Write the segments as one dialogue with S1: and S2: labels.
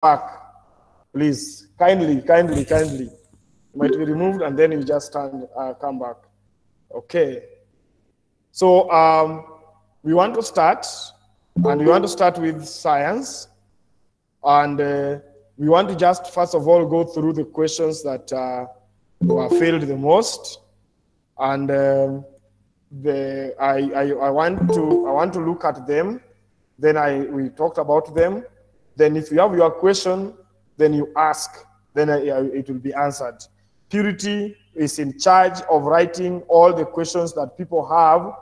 S1: back, please. Kindly. You might be removed and then you just come back. Okay. So we want to start, and we want to start with science. And we want to just, first of all, go through the questions that were failed the most. And I want to look at them. Then we talked about them. Then if you have your question, then you ask. Then it will be answered. Purity is in charge of writing all the questions that people have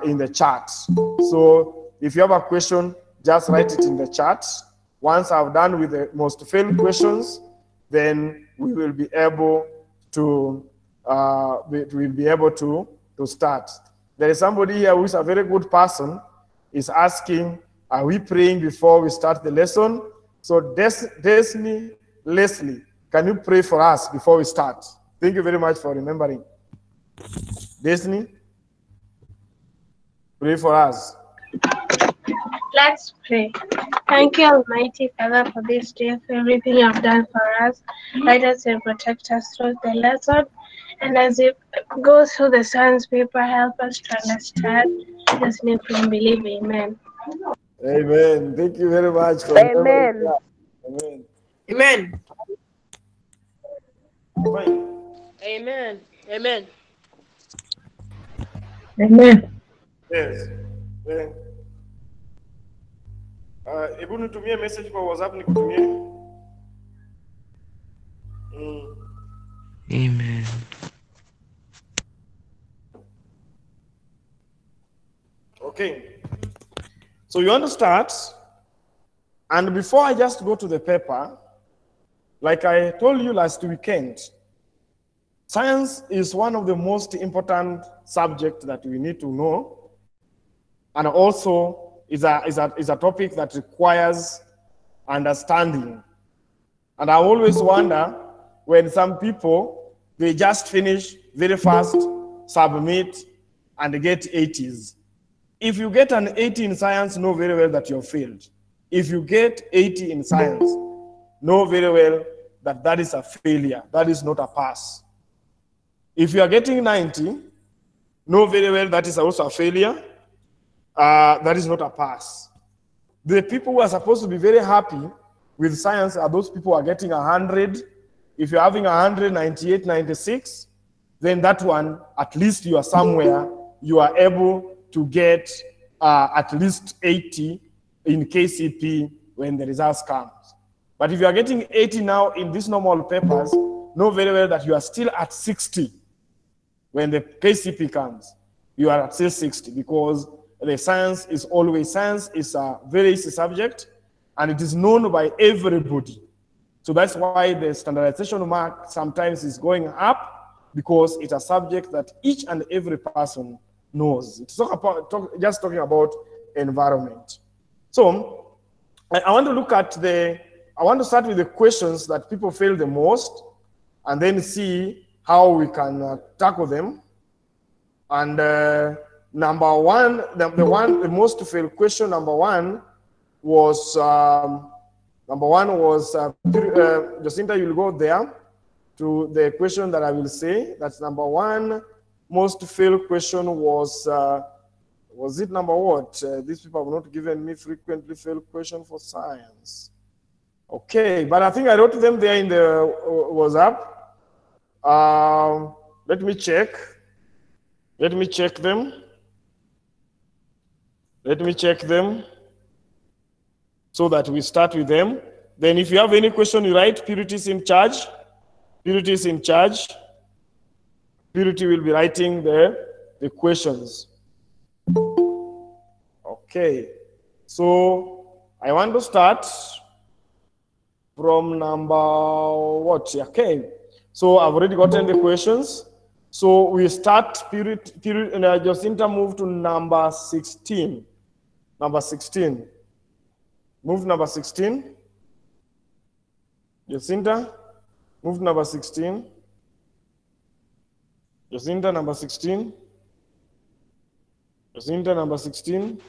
S1: in the chat. So if you have a question, just write it in the chat. Once I've done with the most failed questions, then we will be able to start. There is somebody here who is a very good person, is asking, are we praying before we start the lesson? So Leslie, can you pray for us before we start? Thank you very much for remembering. Destiny, pray for us.
S2: Let's pray. Thank you, Almighty Father, for this day, for everything you have done for us. Guide us and protect us through the lesson. And as it goes through the science paper, help us to understand. In this name we believe. Amen.
S1: Amen. Thank you very much for
S3: Amen.
S1: Amen.
S4: Amen.
S1: Fine.
S3: Amen. Amen.
S4: Amen.
S1: Yes. Hebu nitumie message kwa WhatsApp nikutumie.
S5: Amen.
S1: Okay. So you want to start, and before I just go to the paper, like I told you last weekend, science is one of the most important subjects that we need to know, and also is a topic that requires understanding. And I always wonder when some people, they just finish very fast, submit, and get 80s. If you get an 80 in science, know very well that you're failed. If you get 80 in science, know very well that that is a failure. That is not a pass. If you are getting 90, know very well that is also a failure. That is not a pass. The people who are supposed to be very happy with science are those people who are getting 100. If you're having 198, 96, then that one, at least you are somewhere, you are able to get at least 80 in KCP when the results come. But if you are getting 80 now in these normal papers, know very well that you are still at 60 when the KCP comes. You are at still 60 because the science is a very easy subject, and it is known by everybody. So that's why the standardization mark sometimes is going up, because it's a subject that each and every person knows. It's just talking about environment. So I want to look at I want to start with the questions that people fail the most, and then see how we can tackle them. And number one, the most failed question, number one was Jacinta, you'll go there to the question that I will say. That's number one. Most failed question was it number what? These people have not given me frequently failed question for science. Okay, but I think I wrote them there in the WhatsApp. Let me check. Let me check them. Let me check them so that we start with them. Then if you have any question, you write. Purity is in charge. Purity is in charge. Purity will be writing the questions. Okay. So I want to start from number what? Okay. So I've already gotten the questions. So we start Jacinta move to number 16. Number 16. Move number 16. Jacinta, move number 16. Jacinta, number 16. Jacinta, number 16.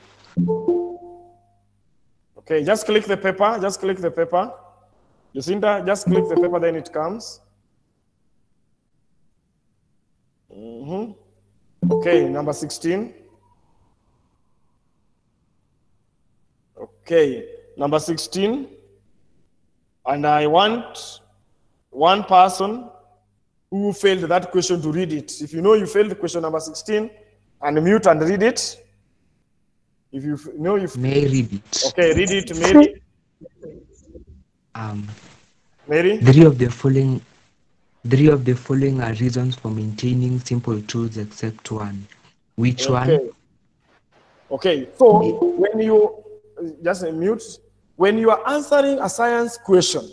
S1: Okay, just click the paper. Just click the paper. Jacinta, just click the paper, then it comes. Okay, number 16. Okay, number 16. And I want one person who failed that question to read it. If you know you failed question number 16, unmute and read it. If you know you
S4: may I read it.
S1: Okay, read it, Mary. Mary?
S4: Three of the following are reasons for maintaining simple tools except one. Which one?
S1: Okay, so when you just mute, when you are answering a science question,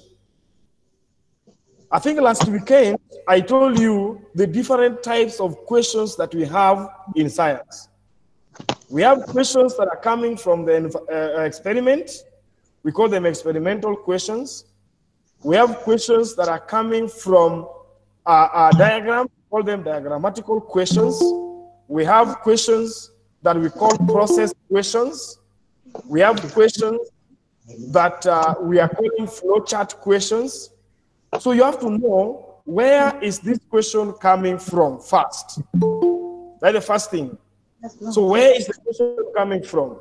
S1: I think last weekend I told you the different types of questions that we have in science. We have questions that are coming from the experiment. We call them experimental questions. We have questions that are coming from a diagram. We call them diagrammatical questions. We have questions that we call process questions. We have questions that we are calling flowchart questions. So you have to know, where is this question coming from first? That's the first thing. So where is the question coming from?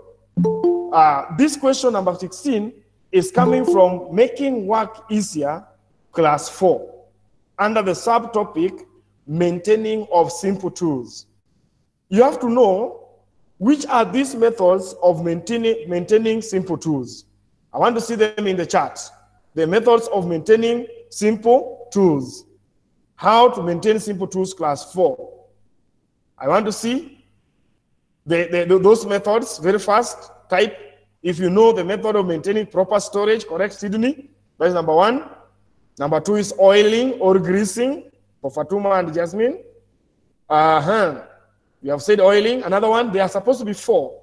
S1: This question number 16 is coming from Making Work Easier, class 4, under the subtopic, Maintaining of Simple Tools. You have to know which are these methods of maintaining simple tools. I want to see them in the chart. The methods of maintaining simple tools. How to maintain simple tools, class 4. I want to see those methods very fast. Type, if you know the method of maintaining proper storage, correct, Sydney? That is number 1. Number 2 is oiling or greasing for Fatuma and Jasmine. We have said oiling. Another one, there are supposed to be 4.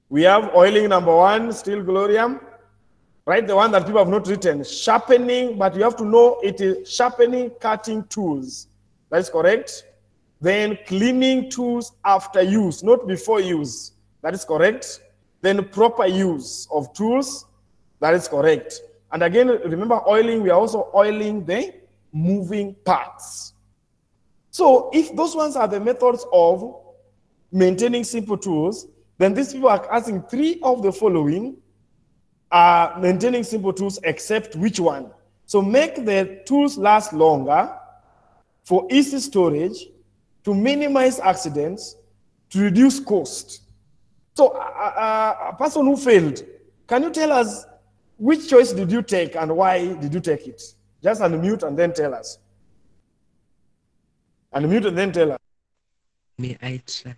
S1: We have oiling number 1, still Gloriam. Right, the one that people have not written. Sharpening, but you have to know it is sharpening cutting tools. That is correct. Then cleaning tools after use, not before use. That is correct. Then proper use of tools. That is correct. And again, remember oiling, we are also oiling the moving parts. So if those ones are the methods of maintaining simple tools, then these people are asking 3 of the following are maintaining simple tools except which one? So make the tools last longer, for easy storage, to minimize accidents, to reduce cost. So a person who failed, can you tell us which choice did you take and why did you take it? Just unmute and then tell us. Unmute and then tell us.
S4: May I try?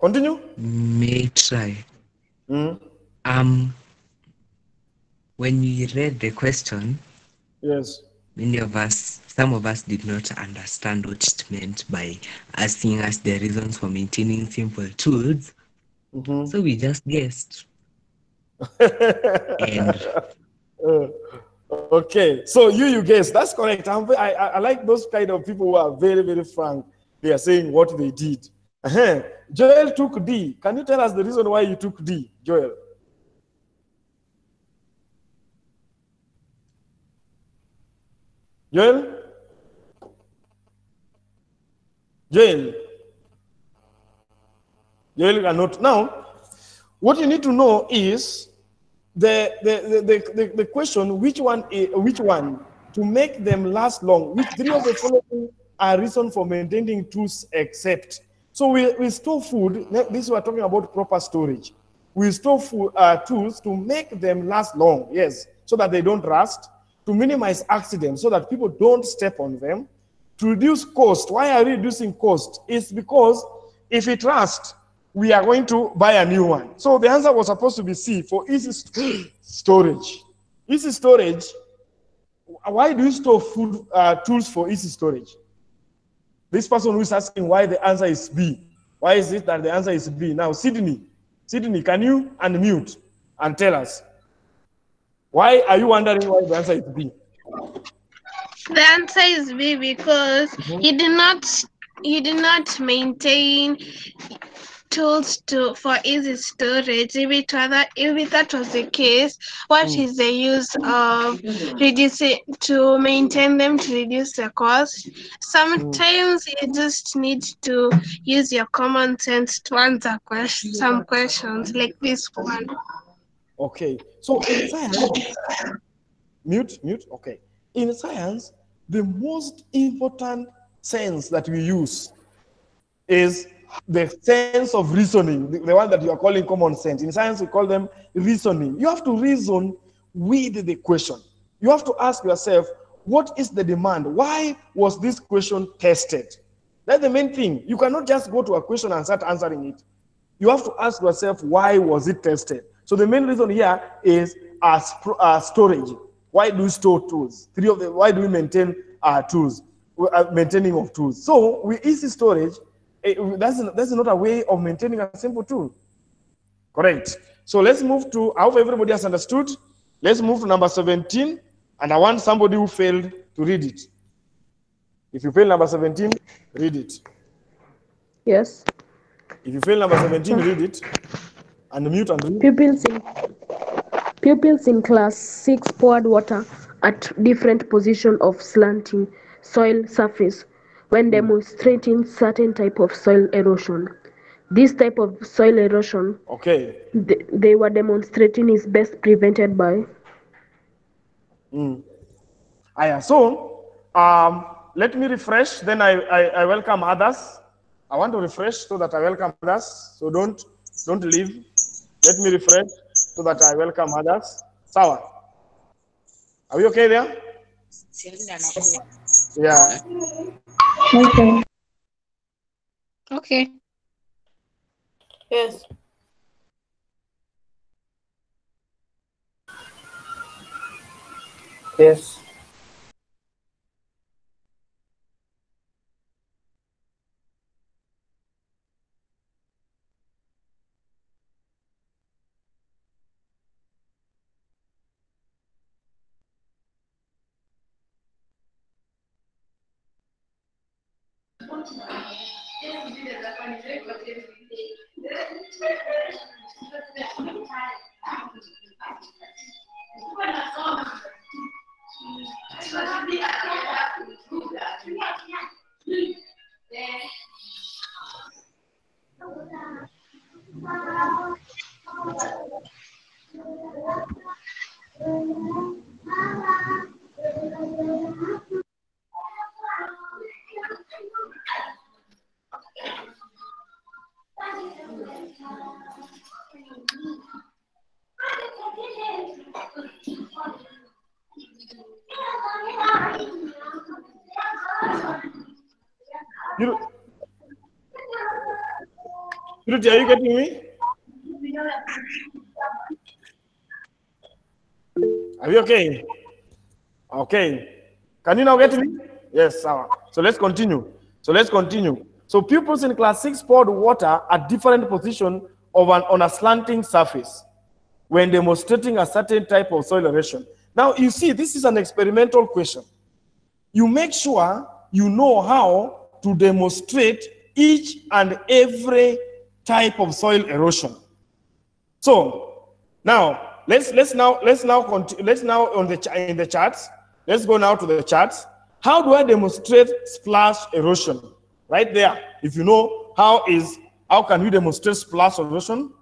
S1: Continue.
S4: May I try? When you read the question,
S1: yes,
S4: some of us did not understand what it meant by asking us the reasons for maintaining simple tools. So we just guessed.
S1: Okay, so you guessed. That's correct. I like those kind of people who are very, very frank. They are saying what they did. Joel took D. Can you tell us the reason why you took D, Joel? Joel? Joel cannot. Now, what you need to know is the question, which one to make them last long, which 3 of the following are reason for maintaining tools except. So we store food. This we are talking about proper storage. We store food, tools to make them last long, yes, so that they don't rust, to minimize accidents so that people don't step on them, to reduce cost. Why are we reducing cost? It's because if it rusts, we are going to buy a new one. So the answer was supposed to be C, for easy storage. Easy storage. Why do you store food tools for easy storage? This person who is asking why the answer is B. Why is it that the answer is B? Now, Sydney, can you unmute and tell us? Why are you wondering why the answer is B?
S2: The answer is B because he did not maintain tools for easy storage. If that was the case, what is the use of reducing to maintain them to reduce the cost? Sometimes you just need to use your common sense to answer some questions like this one.
S1: Okay. So in science, mute. Okay. In science, the most important sense that we use is the sense of reasoning, the one that you are calling common sense. In science, we call them reasoning. You have to reason with the question. You have to ask yourself, what is the demand? Why was this question tested? That's the main thing. You cannot just go to a question and start answering it. You have to ask yourself, why was it tested? So the main reason here is storage. Why do we store tools? Why do we maintain tools? Maintaining of tools. So with easy storage, that's not a way of maintaining a simple tool. Correct. So let's move to, I hope everybody has understood. Let's move to number 17, and I want somebody who failed to read it. If you fail number 17, read it.
S5: Yes.
S1: If you fail number 17, read it. And mute and read.
S5: Pupils in class 6 poured water at different positions of slanting soil surface when demonstrating certain type of soil erosion. This type of soil erosion, they were demonstrating, is best prevented by.
S1: So let me refresh, then I welcome others. I want to refresh so that I welcome others. So don't leave. Let me refresh so that I welcome others. Sawa. Are we okay there? Yeah.
S5: Okay.
S3: Okay. Yes.
S1: Yes. Purity, are you getting me? Are you okay? Okay. Can you now get me? Yes, sir. So let's continue. So pupils in class 6 poured water at different positions on a slanting surface when demonstrating a certain type of soil erosion. Now, you see, this is an experimental question. You make sure you know how to demonstrate each and every type of soil erosion. So now let's now in the charts. Let's go now to the charts. How do I demonstrate splash erosion? Right there. If you know how can we demonstrate splash erosion?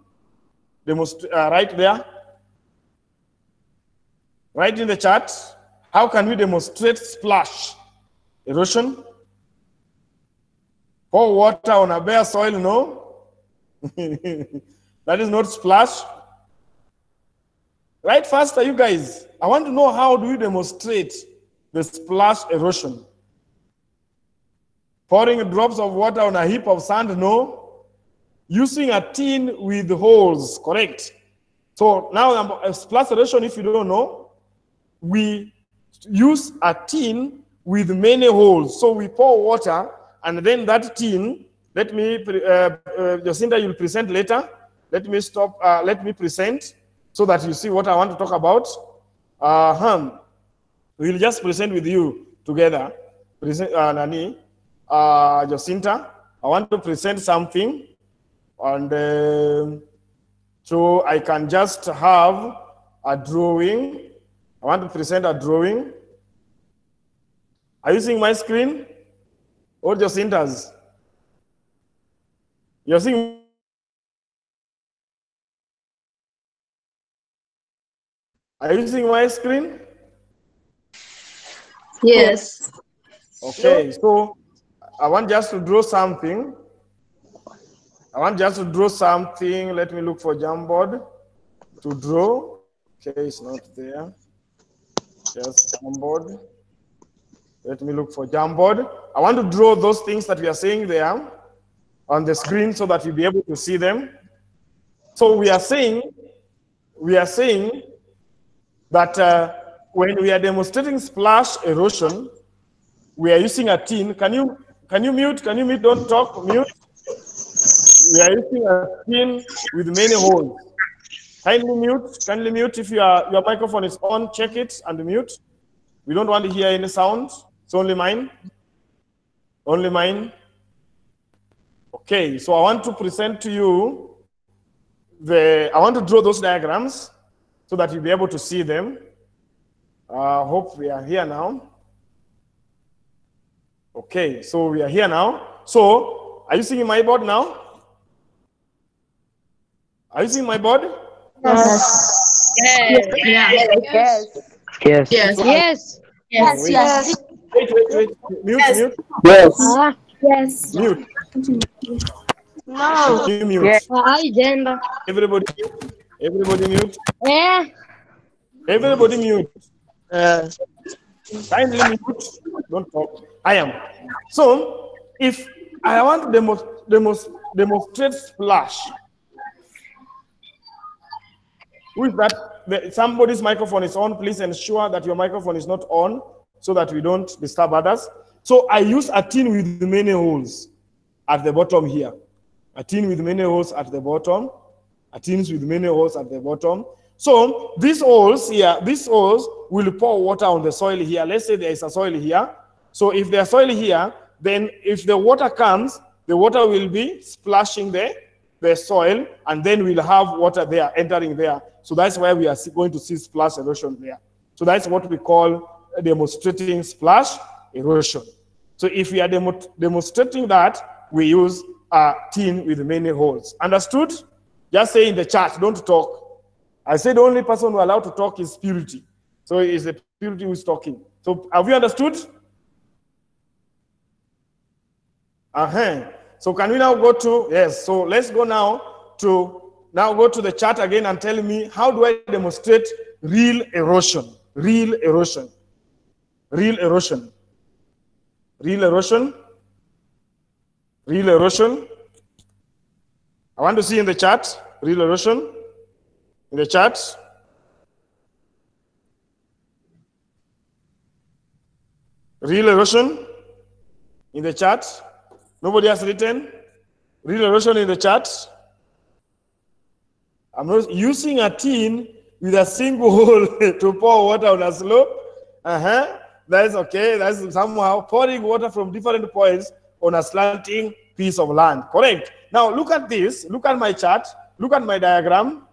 S1: Right there. Right in the chart. How can we demonstrate splash erosion? Pour water on a bare soil, no? That is not splash. Right faster, you guys. I want to know, how do we demonstrate the splash erosion? Pouring drops of water on a heap of sand, no? Using a tin with holes, correct? So now splash erosion, if you don't know, we use a tin with many holes. So we pour water, and then that tin, let me, Jacinta, you'll present later. Let me stop, let me present so that you see what I want to talk about. We'll just present with you together. Nani, Jacinta, I want to present something, and so I can just have a drawing. I want to present a drawing. Are you seeing my screen? Or Jacinta's? You're seeing? Are you seeing my screen?
S2: Yes.
S1: Okay, so I want just to draw something. Let me look for Jamboard to draw. Okay, it's not there. Just Jamboard. Let me look for Jamboard. I want to draw those things that we are saying there on the screen so that you'll be able to see them. So we are saying that when we are demonstrating splash erosion, we are using a tin. Can you mute? Can you mute? Don't talk. Mute. We are using a tin with many holes. Kindly mute. If your microphone is on, check it and mute. We don't want to hear any sound. It's only mine. Only mine. Okay, so I want to present to you I want to draw those diagrams so that you'll be able to see them. Hope we are here now. Okay, so we are here now. So, are you seeing my board now? Are you seeing my board?
S2: Yes.
S3: Yes.
S5: Yes.
S6: Yes.
S1: So
S3: Yes.
S2: Yes. Yes.
S1: Wait. Mute.
S6: Yes.
S2: Yes.
S1: Mute.
S2: No.
S1: You mute.
S5: Yes.
S3: Agenda.
S1: Everybody mute.
S3: Eh.
S1: Everybody mute. Kindly mute. Don't talk. I am. So, if I want to demonstrate splash, who is that? Somebody's microphone is on. Please ensure that your microphone is not on so that we don't disturb others. So I use a tin with many holes at the bottom here. A tin with many holes at the bottom. A tin with many holes at the bottom. So these holes here, will pour water on the soil here. Let's say there is a soil here. So if there's soil here, then if the water comes, the water will be splashing the soil, and then we'll have water there entering there. So that's why we are going to see splash erosion there. So that's what we call demonstrating splash erosion. So if we are demonstrating that, we use a tin with many holes. Understood? Just say in the chat, don't talk. I said the only person who is allowed to talk is Purity. So it's the Purity who is talking. So have you understood? So can we now go to, yes, so let's go now go to the chart again and tell me, how do I demonstrate real erosion? Real erosion. Real erosion. Real erosion. Real erosion. I want to see in the chart, real erosion. In the chart. Real erosion. In the chart. Nobody has written real erosion in the chat. I'm not using a tin with a single hole to pour water on a slope. That's okay. That's somehow pouring water from different points on a slanting piece of land. Correct. Now look at this. Look at my chart. Look at my diagram.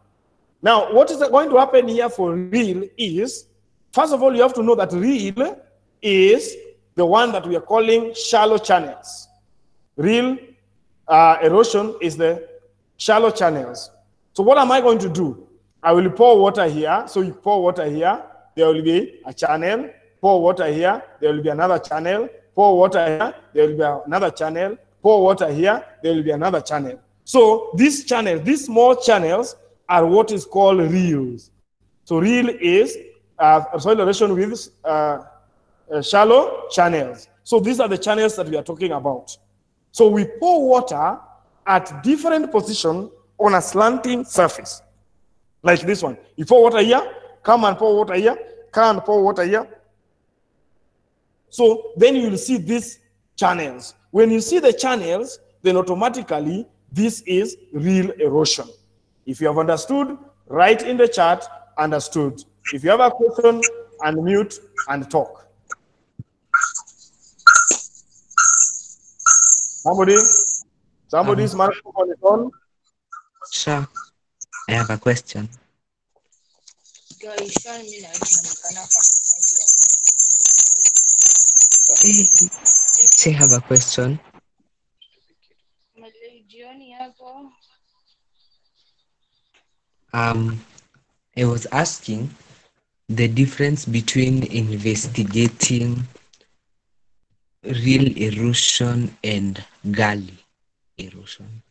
S1: Now what is going to happen here for real is, first of all, you have to know that real is the one that we are calling shallow channels. Real erosion is the shallow channels. So what am I going to do? I will pour water here. So you pour water here, there will be a channel. Pour water here, there will be another channel. Pour water here, there will be another channel. Pour water here, there will be another channel. So these channels, these small channels, are what is called reels. So reel is soil erosion with shallow channels. So these are the channels that we are talking about. So we pour water at different positions on a slanting surface, like this one. You pour water here, come and pour water here, come and pour water here. So then you will see these channels. When you see the channels, then automatically this is real erosion. If you have understood, write in the chat, understood. If you have a question, unmute and talk. Somebody's microphone is on.
S4: Sure. I have a question. I have a question. I was asking the difference between investigating real erosion and gully erosion.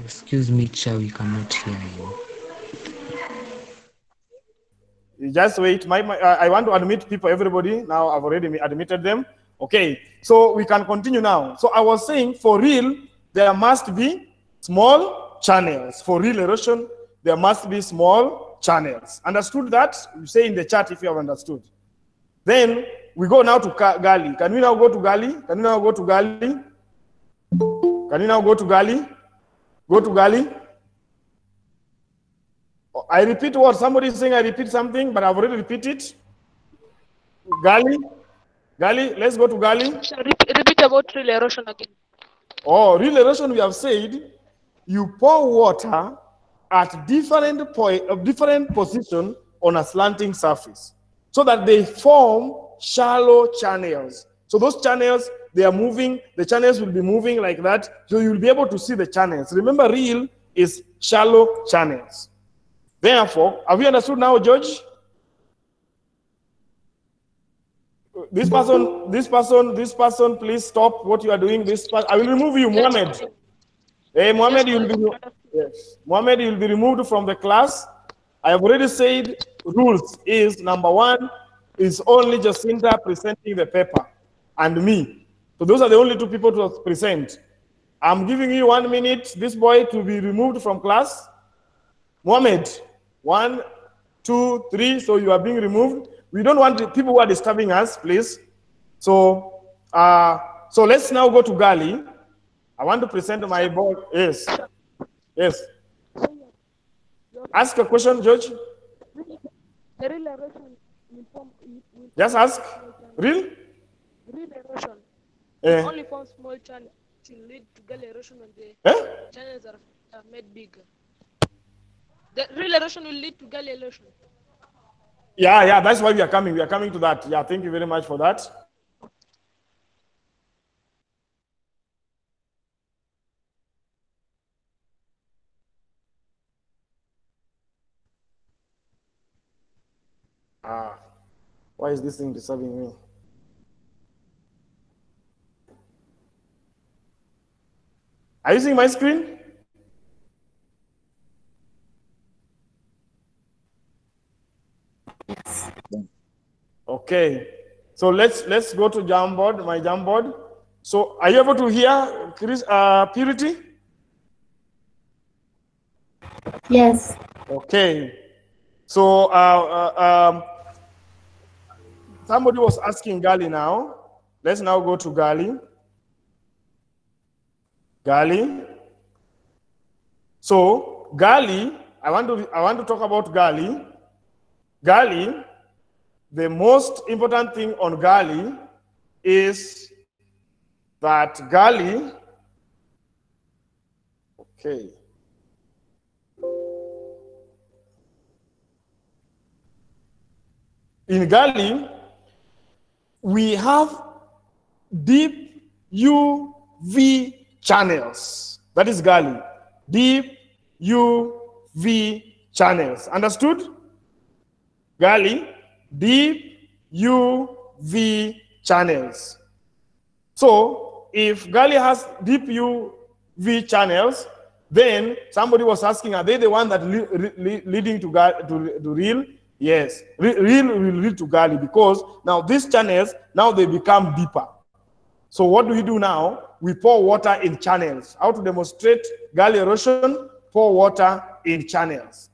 S4: Excuse me, Cha, we cannot hear you.
S1: Just wait. I want to admit people, everybody. Now I've already admitted them. Okay, so we can continue now. So I was saying, for real, there must be small channels. For real erosion, there must be small channels. Understood that? You say in the chat if you have understood. Then we go now to gully. Can we now go to gully? Can we now go to gully? Can you now go to gully? Go to gully. I repeat what somebody is saying. I repeat something, but I've already repeated. Gully. Gully. Let's go to gully.
S3: Repeat about real erosion again.
S1: Oh, real erosion, we have said, you pour water at different position on a slanting surface so that they form shallow channels. So those channels, they are moving, the channels will be moving like that, so you'll be able to see the channels. Remember, real is shallow channels. Therefore, have you understood now, George? This person, please stop what you are doing. I will remove you, Mohammed. Hey, Mohammed, Mohammed, you'll be removed from the class. I have already said rules is, number one, is only Jacinta presenting the paper and me. So those are the only two people to present. I'm giving you 1 minute, this boy to be removed from class. Mohammed, 1, 2, 3, so you are being removed. We don't want the people who are disturbing us, please. So, so let's now go to gully. I want to present my board. Yes. Yes. Ask a question, George.
S3: The real erosion will form.
S1: Just ask. Real?
S3: Real erosion
S1: will
S3: only form small channels to lead to gully erosion when the channels are made bigger. The real erosion will lead to gully erosion.
S1: Yeah, that's why we are coming. We are coming to that. Yeah, thank you very much for that. Why is this thing disturbing me? Are you seeing my screen? Yes. Okay. So let's go to Jamboard, my Jamboard. So are you able to hear Chris, Purity?
S6: Yes.
S1: Okay. So somebody was asking Gali now. Let's now go to Gali. Gali. So Gali, I want to talk about Gali. Gali, the most important thing on Gali is that Gali Okay. In Gali, we have deep UV channels. That is Gali. Deep UV channels. Understood? Gali, deep UV channels. So, if Gali has deep UV channels, then somebody was asking, are they the one that leading to real? Yes, real will lead to Gali, because now these channels, now they become deeper. So what do we do now? We pour water in channels. How to demonstrate Gali erosion? Pour water in channels.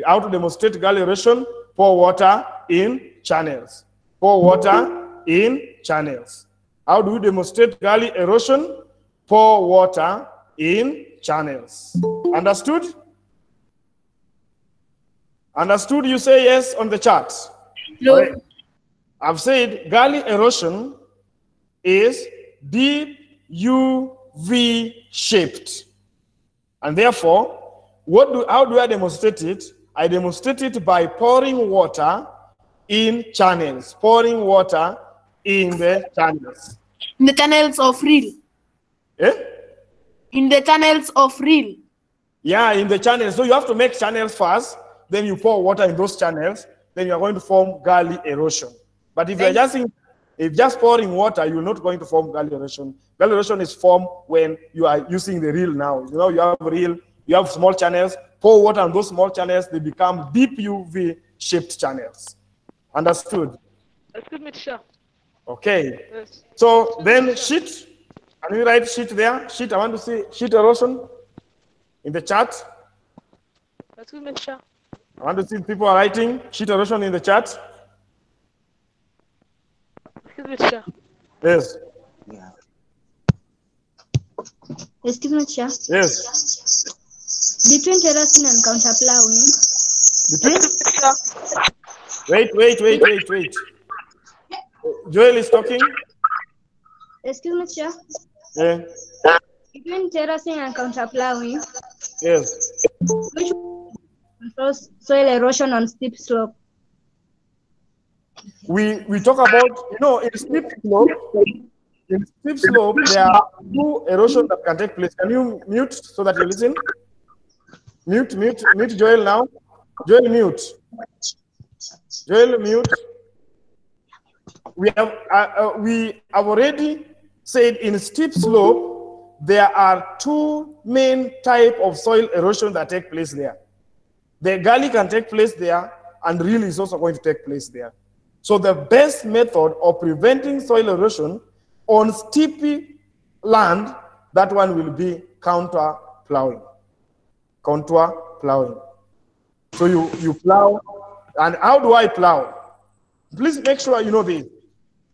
S1: How to demonstrate Gali erosion? Pour water in channels. Pour water in channels. How do we demonstrate Gali erosion? Pour water in channels. Understood? Understood? You say yes on the chart.
S2: No.
S1: Right. I've said Gali erosion is deep UV shaped. And therefore, how do I demonstrate it? I demonstrate it by pouring water in channels. Pouring water in the channels.
S7: In the channels of real.
S1: Eh?
S7: In the channels of real.
S1: Yeah, in the channels. So you have to make channels first, then you pour water in those channels, then you are going to form Gali erosion. But if you're just pouring water, you're not going to form Gali erosion. Gali erosion is formed when you are using the reel now. You know, you have reel, you have small channels, pour water on those small channels, they become deep UV shaped channels. Understood?
S3: Excuse me, teacher.
S1: Okay.
S3: Yes.
S1: So then sheet, can you write sheet there? Sheet, I want to see sheet erosion in the chat.
S3: Excuse me, teacher.
S1: I want to see people are writing sheet erosion in the chat.
S3: Excuse me, teacher.
S1: Yes.
S8: Yeah.
S9: Excuse me, Chair.
S1: Yes.
S9: Between terracing and counter plowing.
S1: Wait. Joel is talking.
S9: Excuse me, Chair.
S1: Yeah.
S9: Between terracing and counter plowing.
S1: Yes.
S9: Which controls soil erosion on steep slope?
S1: We talk about, you know, in steep slope, there are two erosion that can take place. Can you mute so that you listen? Mute Joel now. Joel, mute. Joel, mute. We have already said in steep slope, there are two main types of soil erosion that take place there. The Gali can take place there, and reel is also going to take place there. So the best method of preventing soil erosion on steep land, that one will be counter plowing. Contour plowing. So you plow, and how do I plow? Please make sure you know this.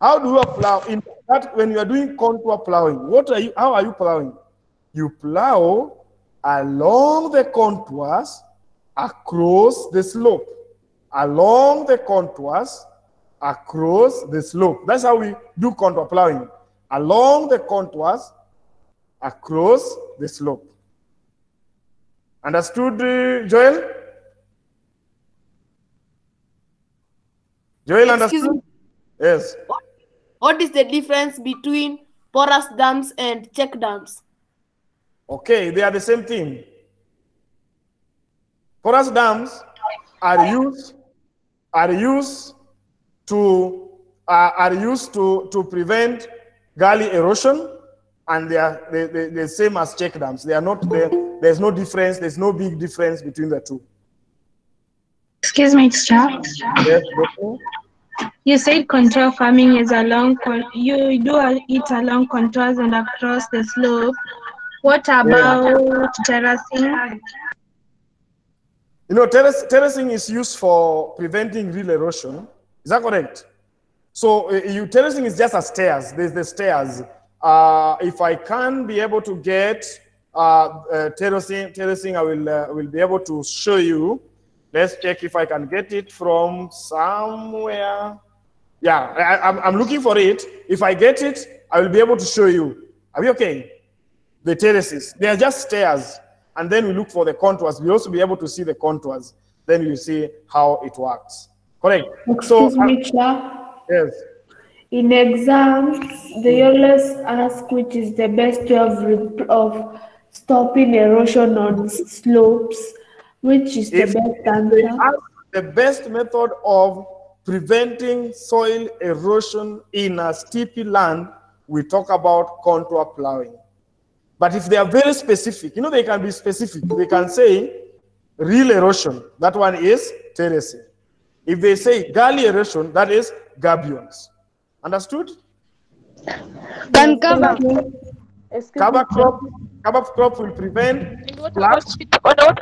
S1: How do you plow? In that, when you are doing contour plowing, how are you plowing? You plow along the contours across the slope. Along the contours across the slope. That's how we do contour plowing. Along the contours across the slope. Understood, Joel? Joel, understood? Yes.
S7: What is the difference between porous dams and check dams?
S1: Okay, they are the same thing. Porous dams are used to prevent Gali erosion, and they are the same as check dams. They are not there. There's no difference. There's no big difference between the two.
S2: Excuse me, teacher.
S1: Yes.
S2: You said contour farming is you do it along contours and across the slope. What about terracing?
S1: You know, terracing is used for preventing real erosion. Is that correct? So terracing is just as stairs. There's the stairs. If I can be able to get terracing, I will be able to show you. Let's check if I can get it from somewhere. Yeah, I'm looking for it. If I get it, I will be able to show you. Are we okay? The terraces, they are just stairs. and then we look for the contours. We also be able to see the contours. Then you see how it works. Correct?
S6: Excuse me, Chair.
S1: Yes.
S6: In exams, they always ask which is the best way of stopping erosion on slopes. Which is the best answer?
S1: The best method of preventing soil erosion in a steepy land, we talk about contour plowing. But if they are very specific, you know, they can be specific. They can say real erosion, that one is terracing. If they say gully erosion, that is gabions. Understood?
S9: Can cover.
S1: Cover crop will prevent
S3: And what
S1: flash.
S3: about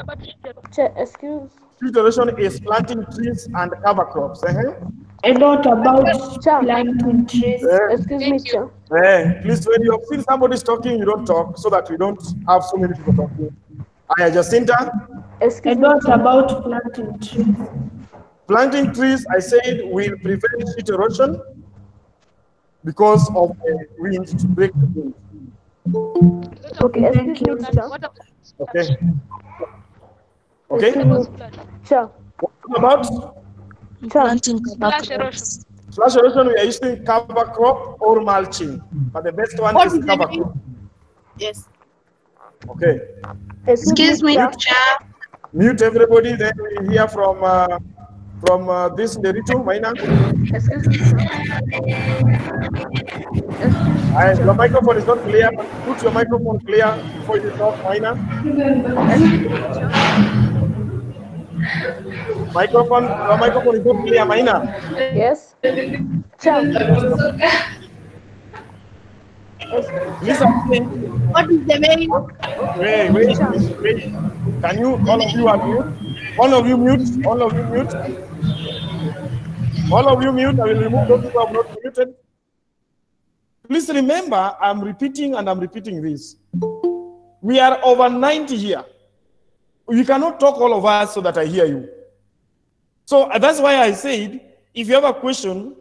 S5: Excuse.
S1: Street erosion is planting trees and cover crops.
S6: And what about planting trees?
S5: Excuse me, sir.
S1: Please, when you feel somebody's talking, you don't talk so that we don't have so many people talking. Jacinta?
S6: And what about planting trees?
S1: Planting trees, I said, will prevent street erosion because of the wind to break the wind.
S5: Okay, excuse me, sir.
S1: Okay. Okay?
S5: Sure.
S1: What about?
S5: Planting
S3: flash erosion?
S1: Flash erosion, we are using cover crop or mulching. But the best one is cover crop.
S7: Yes.
S1: Okay.
S7: Excuse me, Chair.
S1: Mute everybody, then we hear from this Nerito, Maina.
S5: Excuse me, sir.
S1: Your microphone is not clear. Put your microphone clear before you talk, Maina. Your microphone is not clear, Maina.
S5: Yes. Sure.
S1: Lisa,
S7: what is the name?
S1: Wait. Can you, all of you unmute? All of you mute. All of you mute. All of you mute. I will remove those who have not muted. Please remember, I'm repeating and I'm repeating this. We are over 90 here. You cannot talk all of us so that I hear you. So that's why I said, if you have a question,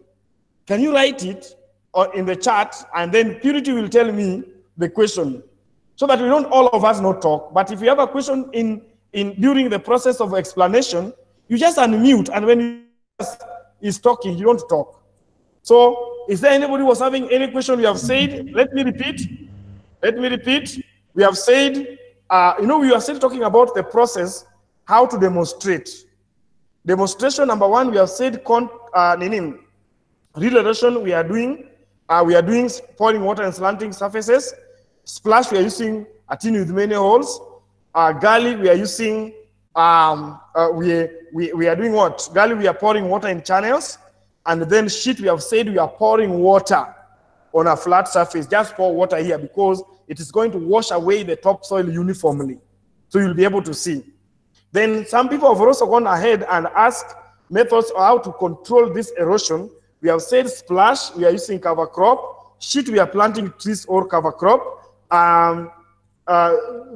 S1: can you write it or in the chat, and then Purity will tell me the question, so that we don't all of us not talk. But if you have a question during the process of explanation, you just unmute, and when is talking, you don't talk. So, is there anybody who was having any question? We have said, let me repeat. We have said, we are still talking about the process, how to demonstrate. Demonstration number one, we have said, real erosion, we are doing pouring water and slanting surfaces. Splash, we are using a tin with many holes. Gully, we are using, we are doing what? Gully, we are pouring water in channels. And then sheet, we have said we are pouring water on a flat surface. Just pour water here because it is going to wash away the topsoil uniformly. So you'll be able to see. Then some people have also gone ahead and asked methods on how to control this erosion. We have said splash, we are using cover crop. Sheet, we are planting trees or cover crop.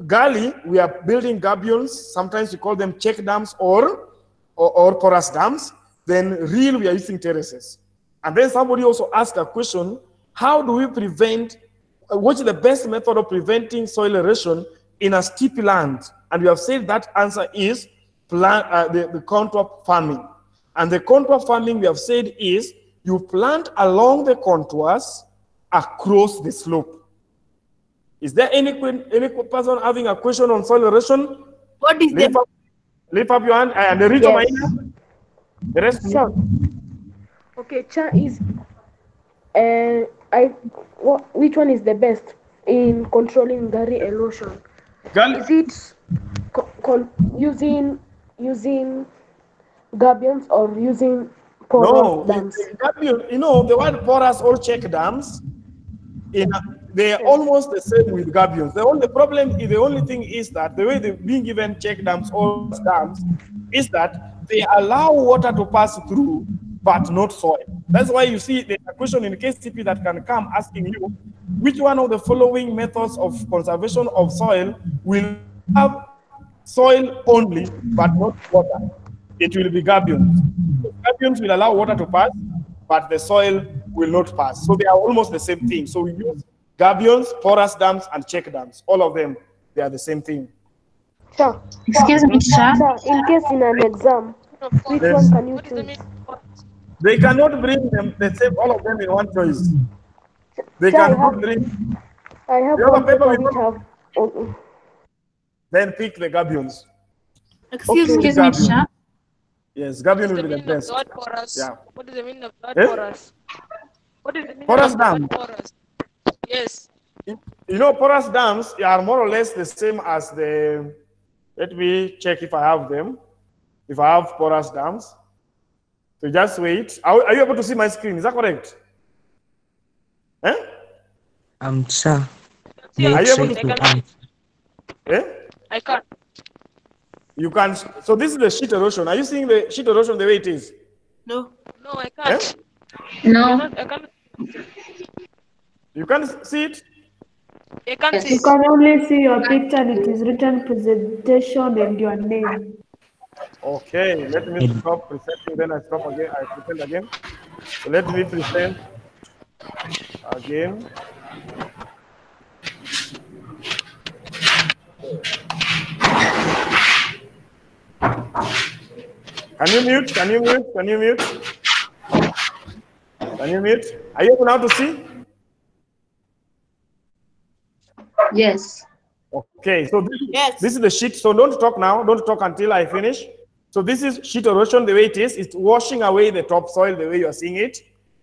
S1: Gully, we are building gabions. Sometimes we call them check dams or porous dams. Then reel, we are using terraces. And then somebody also asked a question, how do we prevent, what is the best method of preventing soil erosion in a steep land? And we have said that answer is the contour farming. And the contour farming we have said is you plant along the contours across the slope. Is there any person having a question on soil erosion?
S7: What is the...
S1: Lift up your hand and the reason why the rest.
S5: Sure. Okay, Cha is which one is the best in controlling gully erosion? Is it using gabions or using porous dams?
S1: The word porous or check dams, they are almost the same with gabions. The only thing is that the way they're being given check dams or dams is that they allow water to pass through, but not soil. That's why you see there's a question in KCP that can come asking you, which one of the following methods of conservation of soil will have soil only, but not water? It will be gabions. Gabions will allow water to pass, but the soil will not pass. So they are almost the same thing. So we use gabions, porous dams, and check dams. All of them, they are the same thing.
S5: Sure.
S2: Excuse me, teacher.
S5: Sure. In case in an exam, which
S1: Yes.
S5: one can you
S3: What is the
S5: choose?
S3: meaning of porous?
S1: They cannot bring them, they say all of them in one choice. They
S5: Sure,
S1: cannot bring.
S5: I have
S1: You have a
S5: one
S1: paper
S5: paper
S1: with
S5: which
S1: them?
S5: have. Oh,
S1: Then pick the gabions.
S7: Excuse me.
S2: Excuse me, teacher.
S1: Yes,
S3: What
S1: gabion
S3: is
S1: will
S3: the
S1: be the
S3: meaning of the
S1: best.
S3: word porous?
S1: Yeah.
S3: What is the meaning of the word
S1: Eh?
S3: porous? What is the meaning
S1: Porous
S3: of the
S1: dam.
S3: word porous? Yes.
S1: You know, porous dams are more or less the same as the. Let me check if I have them. If I have porous dams. So just wait. Are you able to see my screen? Is that correct? Eh?
S4: Sure.
S3: See
S4: May
S3: your
S1: Are
S4: I
S1: you able
S4: try
S3: screen.
S1: to
S3: I
S4: to
S3: can see
S4: answer?
S3: it.
S1: Eh?
S3: I can't.
S1: You can. So this is the sheet erosion. Are you seeing the sheet erosion the way it is?
S7: No.
S3: No, I
S1: Eh?
S3: can't.
S2: No.
S3: I can't.
S1: You can't see it?
S3: I can't see
S6: You
S3: it.
S6: can only see your picture and it is written presentation and your name.
S1: Okay, let me stop presenting, then I stop again, I present again. So let me present again. Can you mute? Can you mute? Can you mute? Can you mute? Are you able now to see?
S9: Yes.
S1: Okay, so
S7: Yes.
S1: this is the sheet. So don't talk now. Don't talk until I finish. So this is sheet erosion the way it is. It's washing away the topsoil the way you're seeing it.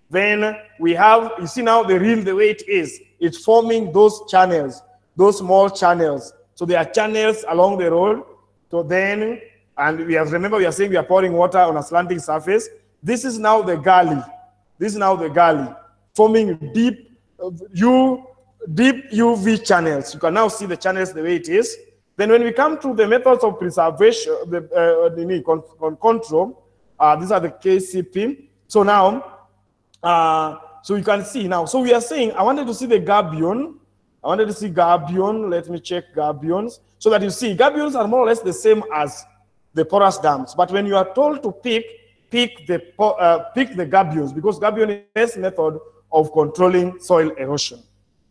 S1: Then we have, you see now the reel the way it is. It's forming those channels, those small channels. So there are channels along the road. So then, and we have, remember we are saying we are pouring water on a slanting surface. This is now the gully. This is now the gully, forming deep, deep UV channels. You can now see the channels the way it is. Then when we come to the methods of preservation, control, these are the KCP. So now, so you can see now. So we are saying, I wanted to see the gabion. I wanted to see gabion. Let me check gabions. So that you see, gabions are more or less the same as the porous dams. But when you are told to pick the gabions, because gabion is the best method of controlling soil erosion.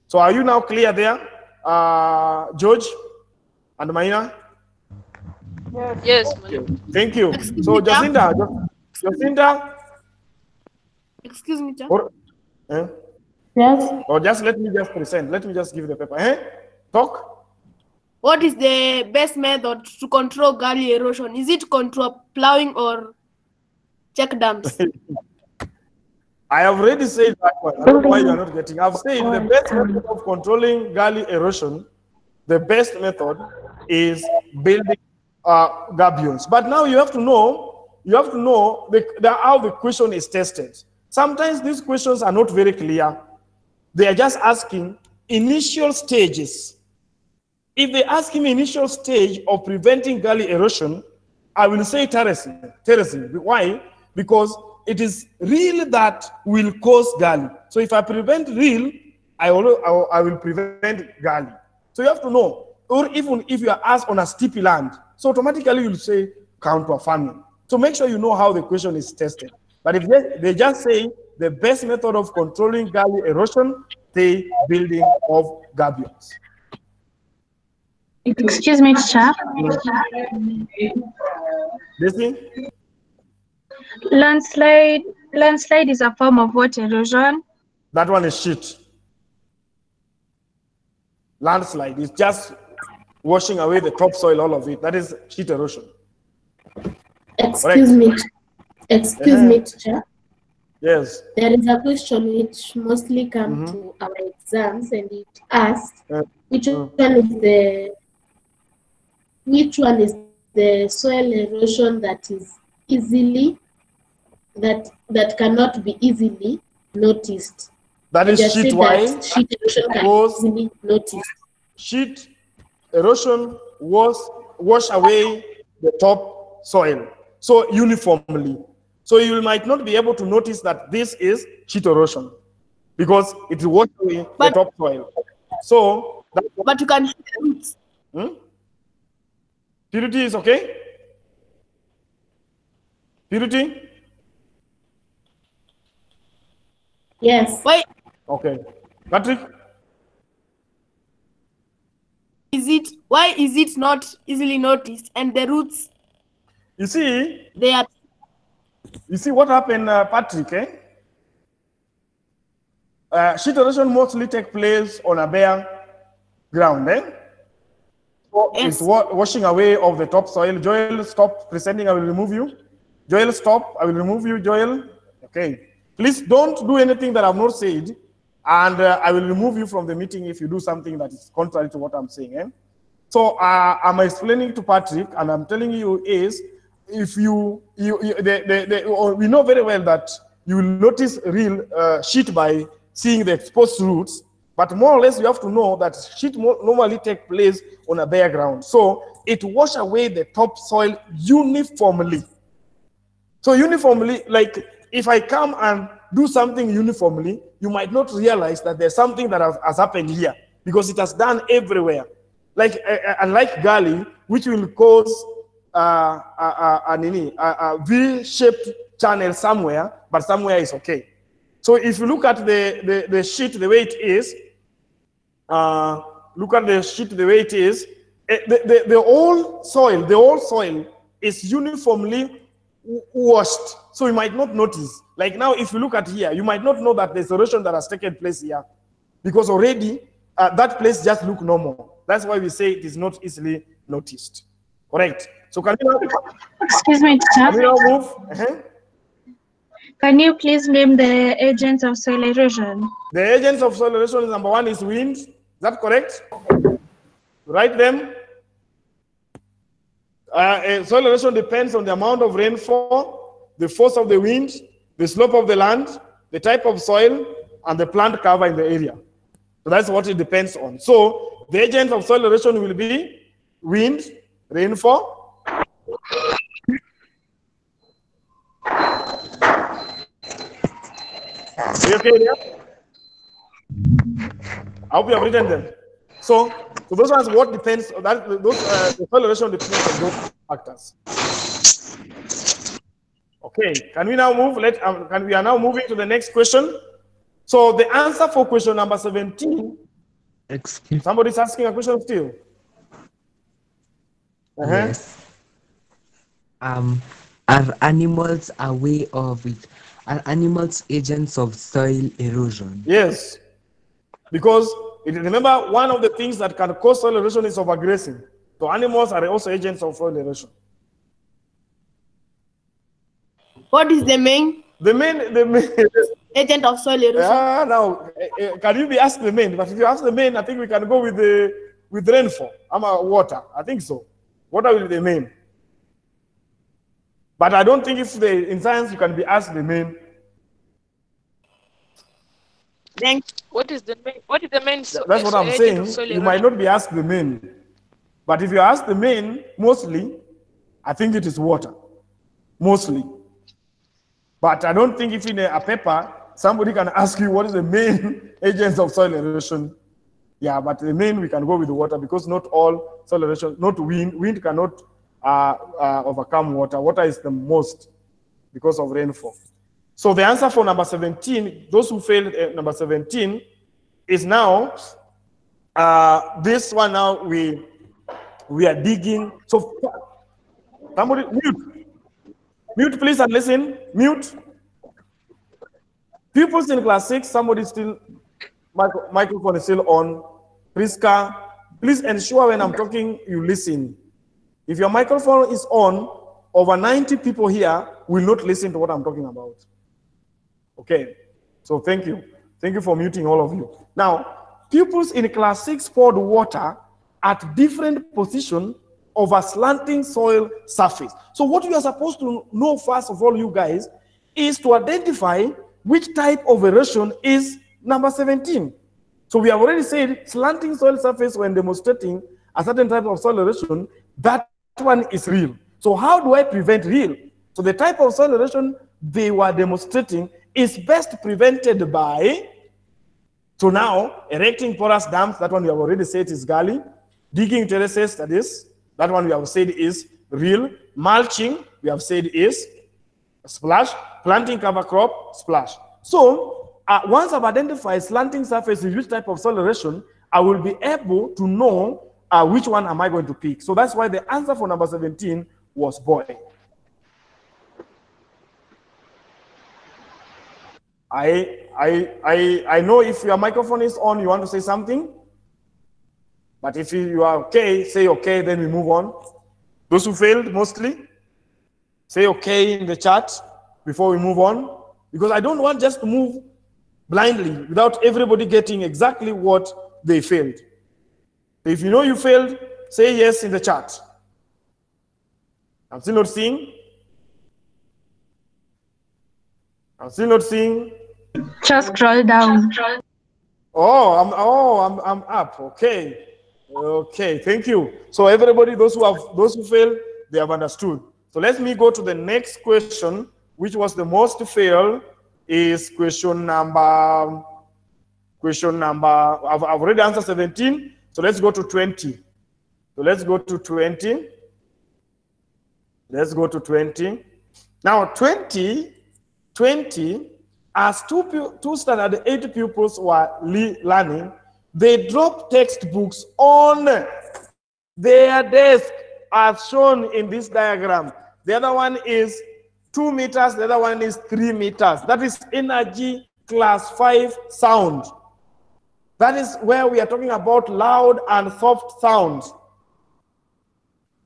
S1: So are you now clear there, George and Maina?
S3: Yes.
S1: Thank you.
S7: Excuse
S1: So
S7: me, Jacinta.
S1: Jacinta,
S7: Excuse me, Jack.
S6: Yes.
S1: or just let me just present. Let me just give the paper. Eh? Talk.
S7: What is the best method to control gully erosion? Is it control plowing or check dams?
S1: I have already said that one. I don't know why you are not getting. I've said the best method of controlling gully erosion, the best method is building gabions. But now you have to know how the question is tested. Sometimes these questions are not very clear. They are just asking initial stages. If they ask him initial stage of preventing gully erosion, I will say terracing. Why? Because it is real that will cause gully. So if I prevent real, I will prevent gully. So you have to know, or even if you are asked on a steep land, so automatically you'll say counter farming. So make sure you know how the question is tested. But if they just say the best method of controlling gully erosion, the building of gabions.
S2: Excuse me, teacher.
S1: Listen.
S2: Landslide is a form of what erosion?
S1: That one is sheet. Landslide is just washing away the topsoil, all of it. That is sheet erosion.
S6: Excuse me. Excuse me, teacher.
S1: Yes.
S6: There is a question which mostly comes to our exams, and it asks which one is the soil erosion that is that cannot be easily noticed.
S1: That is sheet why?
S6: Sheet erosion can be easily noticed.
S1: Sheet erosion wash away the top soil so uniformly. So you might not be able to notice that this is sheet erosion because it will wash away the top soil. So,
S7: but you can see the roots.
S1: Purity is okay? Purity?
S6: Yes.
S7: Why?
S1: Okay. Patrick?
S7: is it not easily noticed? And the roots,
S1: you see,
S7: they are.
S1: You see what happened, Patrick? Sheet erosion mostly take place on a bare ground. So
S7: Yes.
S1: it's washing away of the topsoil. Joel, stop presenting. I will remove you. Joel, stop. I will remove you, Joel. Okay. Please don't do anything that I've not said, and I will remove you from the meeting if you do something that is contrary to what I'm saying. So I'm explaining to Patrick, and I'm telling you is, if we know very well that you will notice real sheet by seeing the exposed roots, but more or less you have to know that sheet normally take place on a bare ground. So it washes away the topsoil uniformly. So uniformly, like if I come and do something uniformly, you might not realize that there's something that has happened here because it has done everywhere. Like unlike Gali, which will cause a V-shaped channel somewhere, but somewhere is okay. So if you look at the sheet the way it is, look at the sheet the way it is, the old soil is uniformly washed. So you might not notice. Like now, if you look at here, you might not know that there's erosion that has taken place here, because already that place just look normal. That's why we say it is not easily noticed. Correct. So can you now,
S2: Excuse me,
S1: can you
S2: teacher.
S1: now move?
S2: Can you please name the agents of soil erosion?
S1: The agents of soil erosion is number one is wind. Is that correct? Write them. Soil erosion depends on the amount of rainfall, the force of the wind, the slope of the land, the type of soil, and the plant cover in the area. So that's what it depends on. So the agents of soil erosion will be wind, rainfall. Are you okay there? I hope you have written them. So those ones, what depends on that, those the soil erosion depends on those factors. Okay, can we now move? We are now moving to the next question. So the answer for question number 17. Somebody's asking a question still.
S4: Yes. Are animals aware of it? Are animals agents of soil erosion?
S1: Yes, because remember, one of the things that can cause soil erosion is overgrazing. So animals are also agents of soil erosion.
S7: What is the main agent of soil erosion?
S1: Now, can you be asked the main? But if you ask the main, I think we can go with rainfall. Water. I think so. Water will be the main. But I don't think in science you can be asked the main.
S3: Then what is the main?
S1: That's what I'm saying. You might not be asked the main. But if you ask the main, mostly, I think it is water. Mostly. But I don't think if in a paper, somebody can ask you what is the main agents of soil erosion. Yeah, but the main we can go with the water, because not all soil erosion, not wind. Wind cannot overcome water. Water is the most because of rainfall. So the answer for number 17, those who failed number 17, is now this one. Now we are digging. So somebody mute please and listen. Mute. Pupils in class 6, somebody still microphone is still on. Priska, please ensure when I'm talking you listen. If your microphone is on, over 90 people here will not listen to what I'm talking about. Okay, so thank you. Thank you for muting all of you. Now, pupils in class 6 poured water at different positions of a slanting soil surface. So what you are supposed to know, first of all, you guys, is to identify which type of erosion is number 17. So we have already said slanting soil surface when demonstrating a certain type of soil erosion, that one is real. So how do I prevent real? So the type of soil erosion they were demonstrating is best prevented by, so now, erecting porous dams, that one we have already said is gully. Digging terraces, that one we have said is real. Mulching, we have said is splash. Planting cover crop, splash. So once I've identified slanting surface with which type of soil erosion, I will be able to know which one am I going to pick? So that's why the answer for number 17 was boy. I know if your microphone is on, you want to say something. But if you are okay, say okay, then we move on. Those who failed mostly, say okay in the chat before we move on. Because I don't want just to move blindly without everybody getting exactly what they failed. If you know you failed, say yes in the chat. I'm still not seeing. I'm still not seeing.
S2: Just scroll down.
S1: I'm up. Okay. Okay, thank you. So everybody, those who failed, they have understood. So let me go to the next question, which was the most failed, is question number. I've already answered 17. So let's go to 20. So let's go to 20. Let's go to 20. Now 20, as two standard 8 pupils were learning, they dropped textbooks on their desk as shown in this diagram. The other one is 2 meters, the other one is 3 meters. That is energy class 5 sound. That is where we are talking about loud and soft sounds.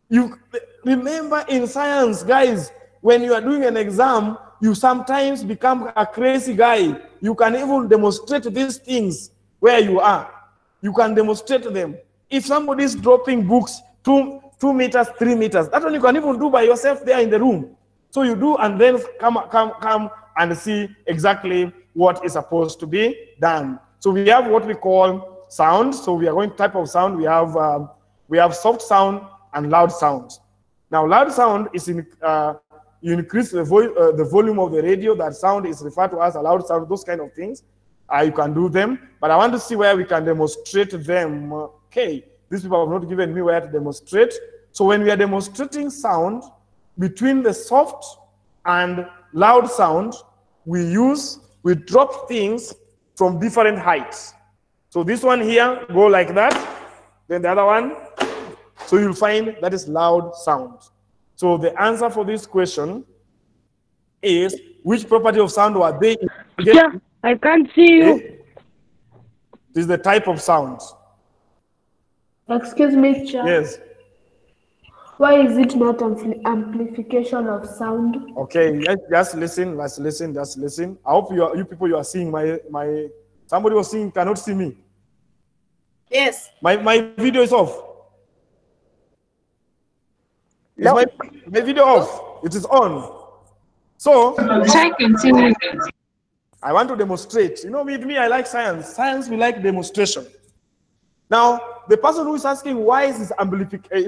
S1: You remember in science, guys, when you are doing an exam, you sometimes become a crazy guy. You can even demonstrate these things where you are. You can demonstrate them. If somebody is dropping books 2 meters, 3 meters, that one you can even do by yourself there in the room. So you do and then come and see exactly what is supposed to be done. So we have what we call sound. So we are going to type of sound. We have soft sound and loud sounds. Now loud sound is you increase the volume of the radio. That sound is referred to as a loud sound. Those kind of things. You can do them, but I want to see where we can demonstrate them. Okay, these people have not given me where to demonstrate. So when we are demonstrating sound between the soft and loud sound, we drop things from different heights. So this one here go like that, then the other one. So you'll find that is loud sound. So the answer for this question is, which property of sound were they?
S5: Yeah, I can't see you.
S1: This is the type of sound.
S6: Excuse me, Chair.
S1: Yes.
S6: Why is it not amplification of sound?
S1: Okay, just listen, just listen. I hope you people you are seeing my somebody was seeing, cannot see me.
S7: Yes.
S1: My video is off. Is
S5: No.
S1: my video off? It is on. So I want to demonstrate. You know, with me, I like science. Science, we like demonstration. Now, the person who is asking why is this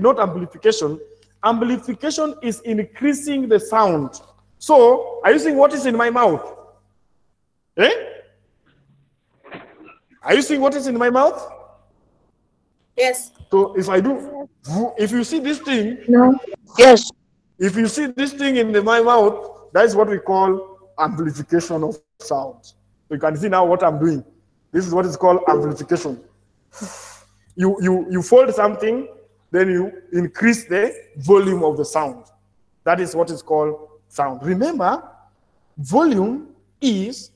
S1: not amplification? Amplification is increasing the sound. So, are you seeing what is in my mouth? Eh? Are you seeing what is in my mouth?
S7: Yes.
S1: So, if I do, if you see this thing,
S6: No.
S5: Yes.
S1: if you see this thing in my mouth, that is what we call amplification of sound. So you can see now what I'm doing. This is what is called amplification. You fold something, then you increase the volume of the sound. That is what is called sound. Remember, volume is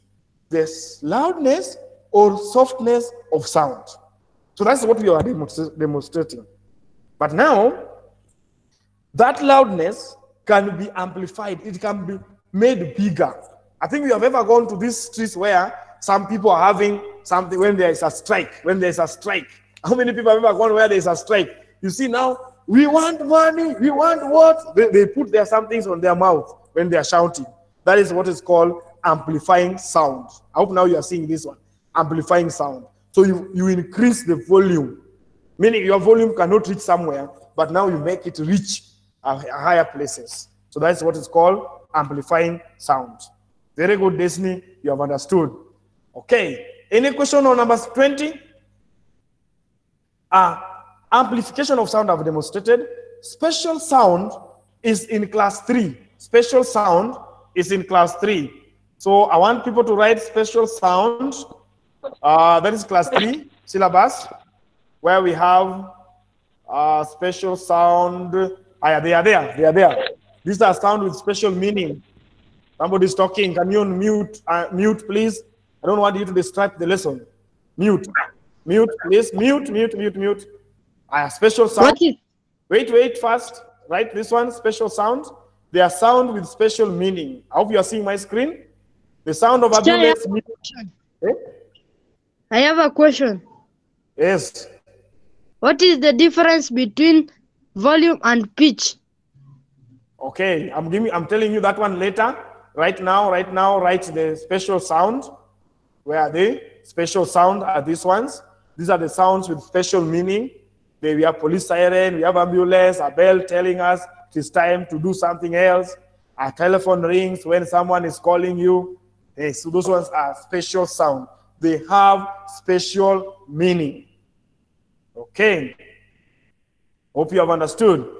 S1: the loudness or softness of sound. So that's what we are demonstrating. But now, that loudness can be amplified. It can be made bigger. I think we have ever gone to these streets where some people are having something when there is a strike. When there is a strike. How many people have ever gone where there is a strike? You see now, we want money, we want what? They put their somethings on their mouth when they are shouting. That is what is called amplifying sound. I hope now you are seeing this one. Amplifying sound. So you increase the volume. Meaning your volume cannot reach somewhere, but now you make it reach higher places. So that's what is called amplifying sound. Very good, Disney. You have understood. Okay. Any question on number 20? Amplification of sound I've demonstrated. Special sound is in class 3. Special sound is in class 3. So I want people to write special sound. That is class 3 syllabus, where we have Special sound. Yeah, they are there. They are there. These are sound with special meaning. Somebody's talking. Can you mute? Mute, please. I don't want you to distract the lesson. Mute. Mute, please. Mute, mute, mute, mute. Special sound. Wait, fast. Right, this one, special sound. They are sound with special meaning. I hope you are seeing my screen. The sound of ambulance.
S9: I have a question.
S1: Yes.
S9: What is the difference between volume and pitch?
S1: Okay, I'm telling you that one later. Right now, write the special sound. Where are they? Special sound are these ones. These are the sounds with special meaning. We have police siren, we have ambulance, a bell telling us it is time to do something else. A telephone rings when someone is calling you. So those ones are special sound. They have special meaning. Okay. Hope you have understood.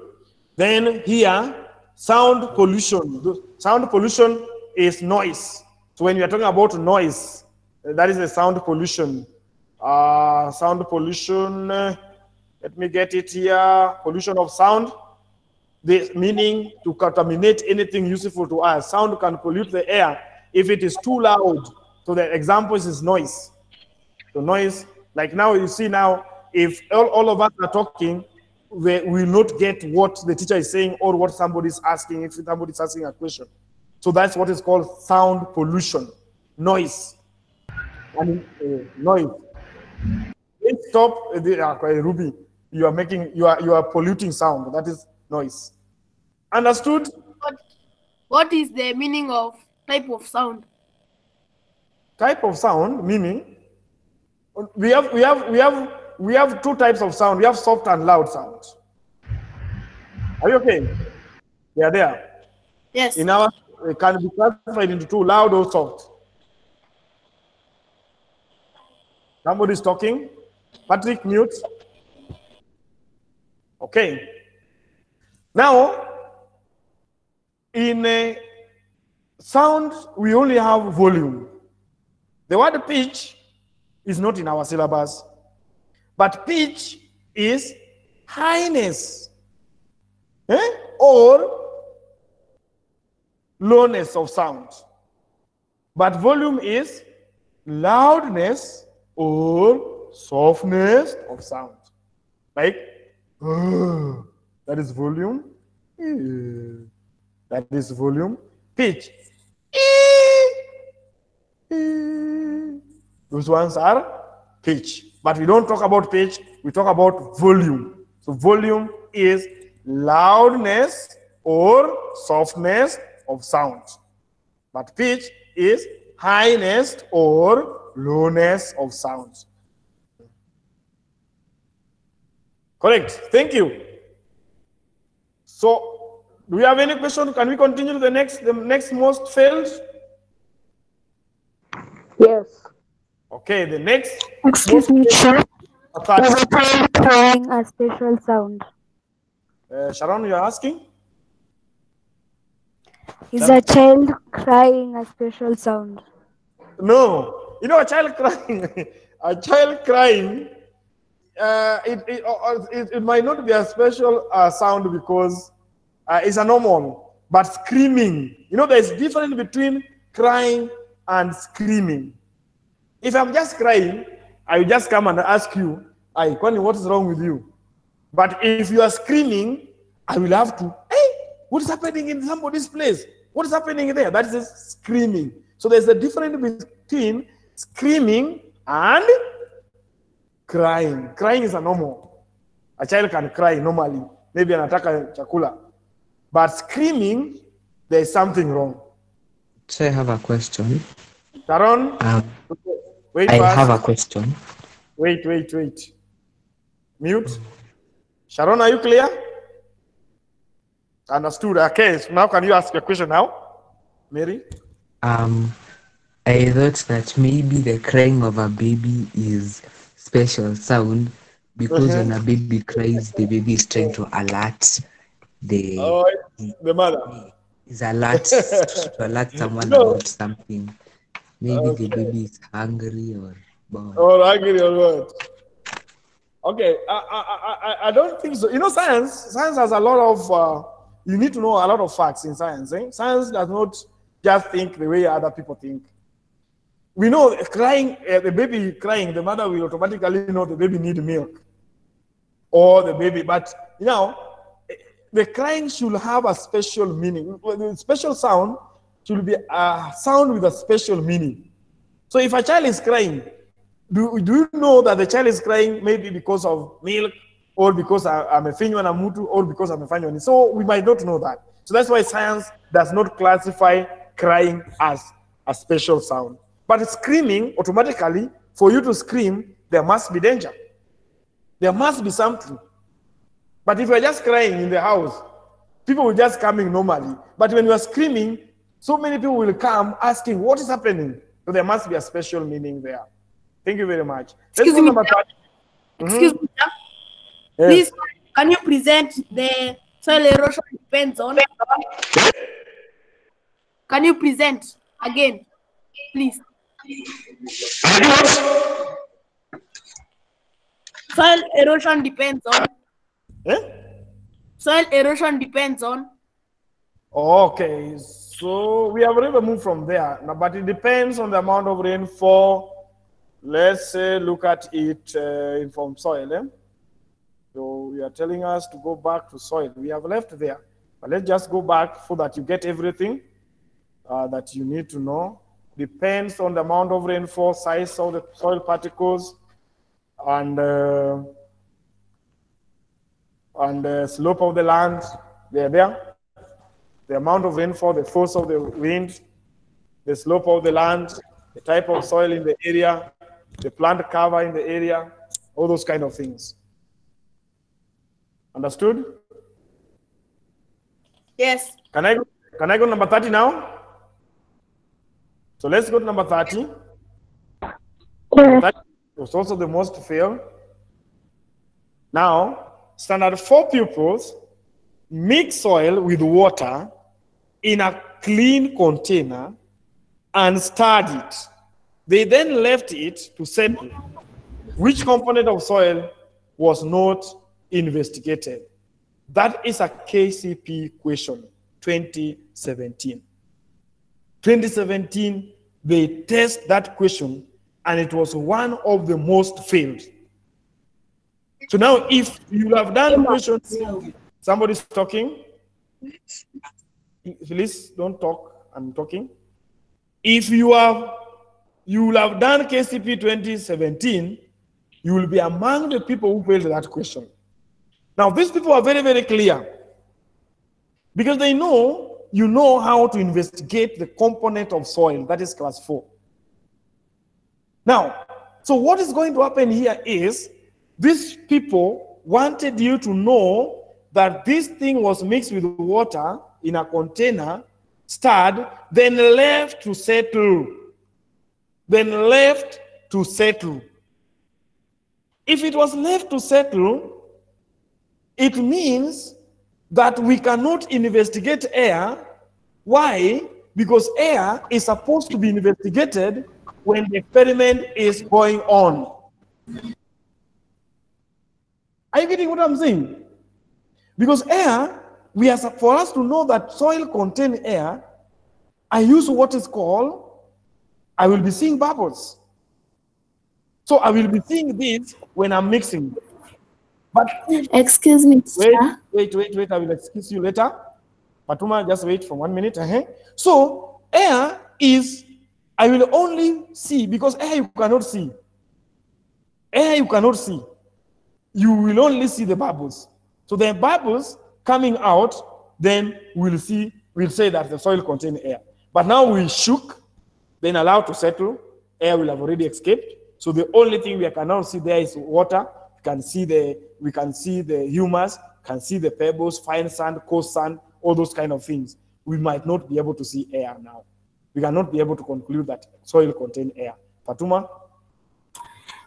S1: Then here, sound pollution. Sound pollution is noise. So when we are talking about noise, that is a sound pollution. Sound pollution, let me get it here. Pollution of sound. The meaning to contaminate anything useful to us. Sound can pollute the air if it is too loud. So the example is noise. So noise, like now you see now, if all of us are talking, we will not get what the teacher is saying or what somebody is asking if somebody is asking a question. So that's what is called sound pollution, noise. And noise. Please stop, Ruby. You are polluting sound. That is noise. Understood?
S7: What is the meaning of type of sound?
S1: Type of sound meaning we have two types of sound. We have soft and loud sound. Are you okay? They are there.
S7: Yes.
S1: In our it can be classified into two, loud or soft. Somebody's talking. Patrick, mute. Okay. Now, in a sound, we only have volume. The word pitch is not in our syllabus, but pitch is highness or lowness of sound. But volume is loudness or softness of sound. Like, that is volume. That is volume. Pitch. Those ones are pitch. But we don't talk about pitch, we talk about volume. So volume is loudness or softness of sound. But pitch is highness or lowness of sound. Correct. Thank you. So, do we have any question? Can we continue to the next most failed?
S5: Yes.
S1: Okay, the next.
S8: Excuse me, sir. Is a child crying a special sound?
S1: Sharon, you are asking?
S8: Is a child crying a special sound?
S1: No. You know, a child crying, it might not be a special sound because it's a normal, but screaming. You know, there's a difference between crying and screaming. If I'm just crying, I will just come and ask you, Kwani, what is wrong with you? But if you are screaming, I will have to, hey, what is happening in somebody's place? What is happening there? That is screaming. So there's a difference between screaming and crying. Crying is a normal. A child can cry normally. Maybe anataka chakula. But screaming, there is something wrong.
S4: So I have a question.
S1: Sharon? Wait
S4: I
S1: fast.
S4: have a question.
S1: Wait. Mute. Sharon, are you clear? Understood. Okay, so now can you ask your question now? Mary?
S4: I thought that maybe the crying of a baby is special sound because when a baby cries, the baby is trying to alert the
S1: mother.
S4: Is alert to alert someone about something. Maybe the baby is hungry or bored.
S1: Or angry or what? Okay, I don't think so. You know, science has a lot of, you need to know a lot of facts in science. Science does not just think the way other people think. We know crying, the baby crying, the mother will automatically know the baby need milk. Or the baby, but you know, the crying should have a special meaning. The special sound should be a sound with a special meaning. So if a child is crying, do you know that the child is crying maybe because of milk, or because I'm a finyo na mutu, or because I'm a fanyo? So we might not know that. So that's why science does not classify crying as a special sound. But screaming, automatically, for you to scream, there must be danger. There must be something. But if you're just crying in the house, people will just coming normally. But when you are screaming, so many people will come asking, what is happening? So there must be a special meaning there. Thank you very much.
S7: Excuse me, excuse me, sir.
S1: Yes.
S7: Please, can you present the soil erosion depends on? Can you present again, please? Soil erosion depends on. Soil erosion depends on.
S1: Okay, so we have already moved from there, now, but it depends on the amount of rainfall. Let's say, look at it from soil. So we are telling us to go back to soil. We have left there, but let's just go back so that you get everything that you need to know. Depends on the amount of rainfall, size of the soil particles, and the slope of the land. They're there. The amount of rainfall, the force of the wind, the slope of the land, the type of soil in the area, the plant cover in the area, all those kind of things. Understood?
S7: Yes.
S1: Can I go number 30 now? So let's go to number 30. That was also the most failed. Now, standard 4 pupils mix soil with water in a clean container and stirred it. They then left it to settle. Which component of soil was not investigated? That is a KCP question, 2017. 2017, they test that question, and it was one of the most failed. So now, if you have done questions, somebody's talking. Please don't talk. I'm talking. If you will have done KCP 2017, you will be among the people who failed that question. Now, these people are very, very clear because they know you know how to investigate the component of soil. That is class 4. Now, so what is going to happen here is these people wanted you to know that this thing was mixed with water in a container, stirred, then left to settle. Then left to settle. If it was left to settle, it means that we cannot investigate air. Why? Because air is supposed to be investigated when the experiment is going on. Are you getting what I'm saying? Because air, for us to know that soil contains air, I use what is called, I will be seeing bubbles. So I will be seeing this when I'm mixing. But
S8: excuse me,
S1: wait, I will excuse you later. Patuma, just wait for 1 minute. So air is, I will only see, because air you cannot see. Air you cannot see. You will only see the bubbles. So the bubbles coming out, then we'll say that the soil contains air. But now we shook, then allowed to settle, air will have already escaped. So the only thing we can now see there is water. We can see the humus, can see the pebbles, fine sand, coarse sand, all those kind of things. We might not be able to see air now. We cannot be able to conclude that soil contains air. Fatuma?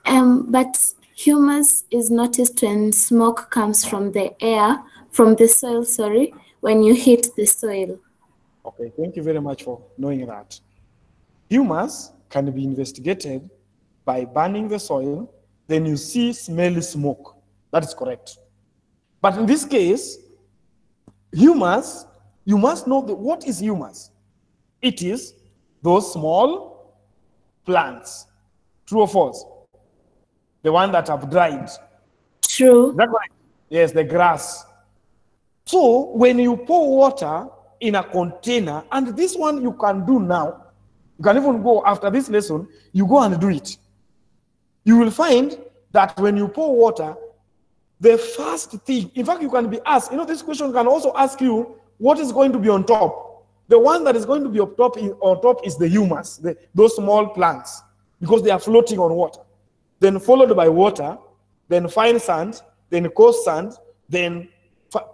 S8: But humus is noticed when smoke comes from the air, from the soil, when you hit the soil.
S1: Okay, thank you very much for knowing that. Humus can be investigated by burning the soil, then you see smelly smoke. That is correct. But in this case, humus, you must know what is humus. It is those small plants. True or false? The one that have dried.
S8: True.
S1: Is that right? Yes, the grass. So when you pour water in a container, and this one you can do now, you can even go after this lesson, you go and do it. You will find that when you pour water, the first thing, in fact, you can be asked, this question can also ask you, what is going to be on top? The one that is going to be on top is the humus, those small plants, because they are floating on water. Then followed by water, then fine sand, then coarse sand, then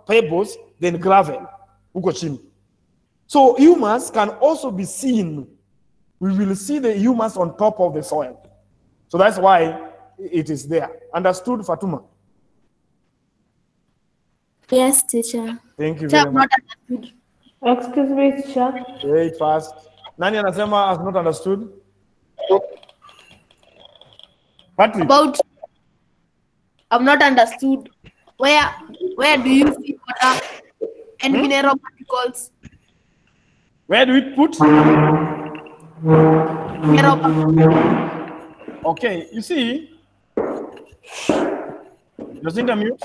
S1: pebbles, then gravel. So humus can also be seen. We will see the humus on top of the soil. So that's why it is there. Understood, Fatuma?
S8: Yes, teacher.
S1: Thank you very much.
S6: Excuse me, teacher.
S1: Wait fast. Nani anasema has not understood? Patrick.
S7: About, I've not understood. Where do you see water and mineral particles?
S1: Where do we put?
S7: Mineral particles.
S1: Okay, you see, Jacinta mute.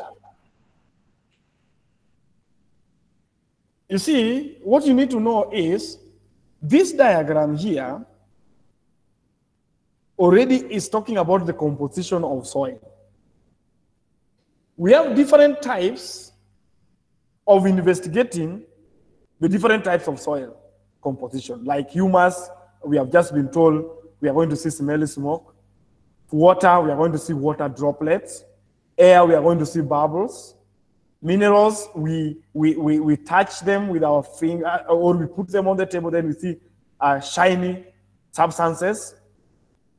S1: You see, what you need to know is this diagram here already is talking about the composition of soil. We have different types of investigating the different types of soil composition. Like humus, we have just been told we are going to see smelly smoke. Water, we are going to see water droplets. Air, we are going to see bubbles. Minerals, we touch them with our finger, or we put them on the table, then we see shiny substances.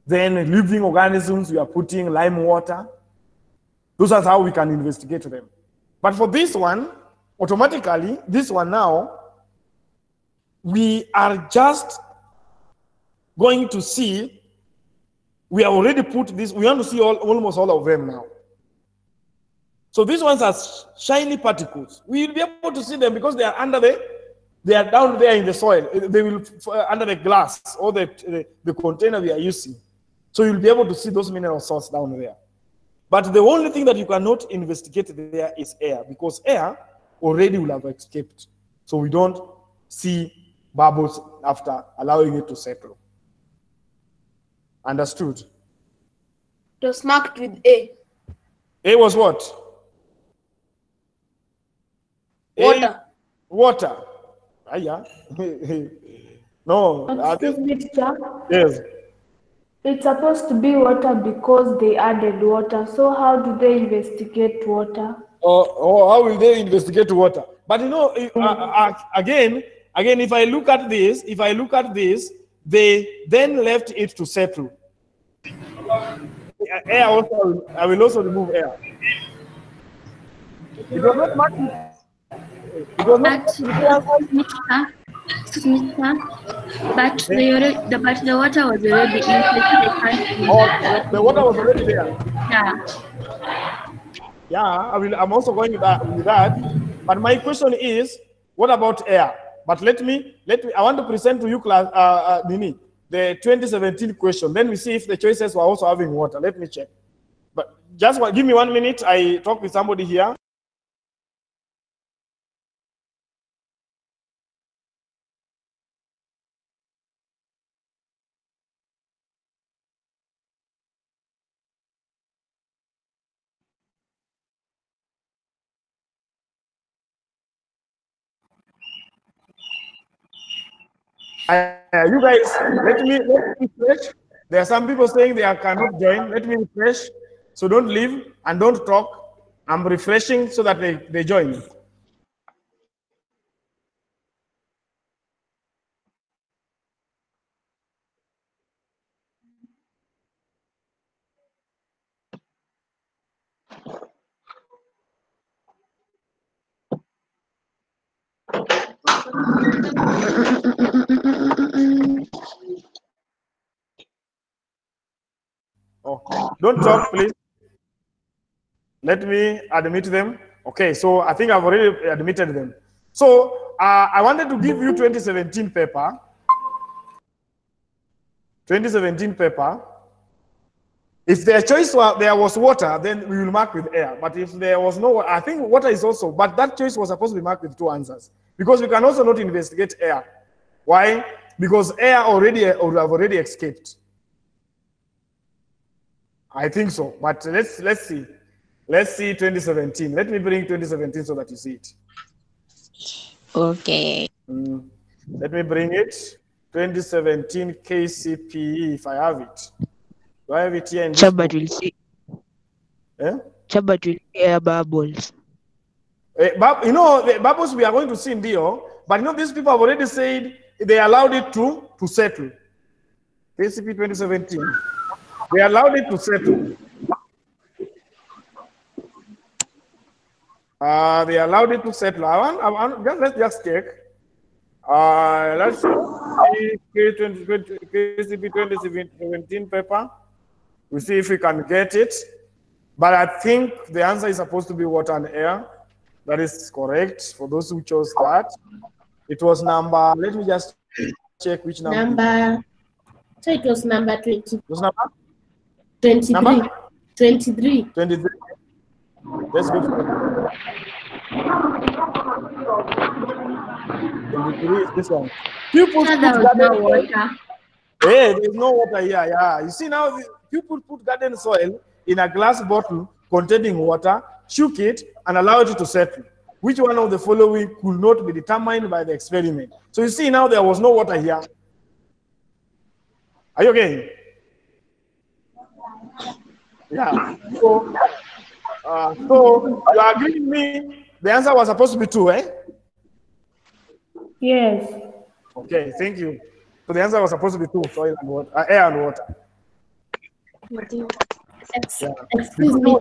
S1: Then living organisms, we are putting lime water. Those are how we can investigate them. But for this one, automatically, this one now, we are just going to see, we have already put this, we want to see almost all of them now. So these ones are shiny particles. We will be able to see them because they are they are down there in the soil. They will under the glass or the container we are using. So you'll be able to see those mineral salts down there. But the only thing that you cannot investigate there is air, because air already will have escaped. So we don't see bubbles after allowing it to settle. Understood?
S7: It was marked with A.
S1: A was what?
S7: Water.
S1: Water. Yeah. No.
S6: Excuse me, teacher.
S1: Yes.
S6: It's supposed to be water because they added water. So how do they investigate water?
S1: Or how will they investigate water? But again, if I look at this, they then left it to settle. Air also, I will also remove air. It was not marked. It was not.
S8: Excuse me, sir. But the water was already in.
S1: Oh, the water was already there.
S8: Yeah.
S1: Yeah, I'm also going with that. But my question is, what about air? But let me. I want to present to you, class, Nini, the 2017 question. Then we see if the choices were also having water. Let me check. But just give me 1 minute. I talk with somebody here. You guys, let me refresh. There are some people saying they cannot join. Let me refresh. So don't leave and don't talk. I'm refreshing so that they join. Oh, don't talk, please. Let me admit them. Okay, so I think I've already admitted them. So I wanted to give you 2017 paper. 2017 paper. If their choice there was water, then we will mark with air. But if there was no, I think water is also, but that choice was supposed to be marked with 2 answers. Because we can also not investigate air. Why? Because air would have already escaped. I think so. But let's see. Let's see 2017. Let me bring 2017 so that you see it.
S10: Okay.
S1: Let me bring it. 2017 KCPE, if I have it. Do I have it here in this book?
S11: Will see.
S1: Eh?
S11: Chabat will see air bubbles.
S1: You know, the bubbles we are going to see in Dio, but you know, these people have already said they allowed it to settle. KCP 2017. They allowed it to settle. They allowed it to settle. Let's just check. Let's see KCP 2017 paper. We see if we can get it. But I think the answer is supposed to be water and air. That is correct for those who chose that. It was number, let me just check which number.
S6: So it was number 20.
S1: It was number?
S6: 23.
S1: Number?
S6: 23.
S1: 23. Let's go to 23 is this one. People put garden water. Hey, there's no water here. Yeah. You see now, people put garden soil in a glass bottle containing water, shook it, and allowed it to settle. Which one of the following could not be determined by the experiment? So you see now there was no water here. Are you okay? Yeah. So you are agreeing with me? The answer was supposed to be 2, eh?
S6: Yes.
S1: Okay, thank you. So the answer was supposed to be 2, soil and water, air and water.
S6: Excuse me.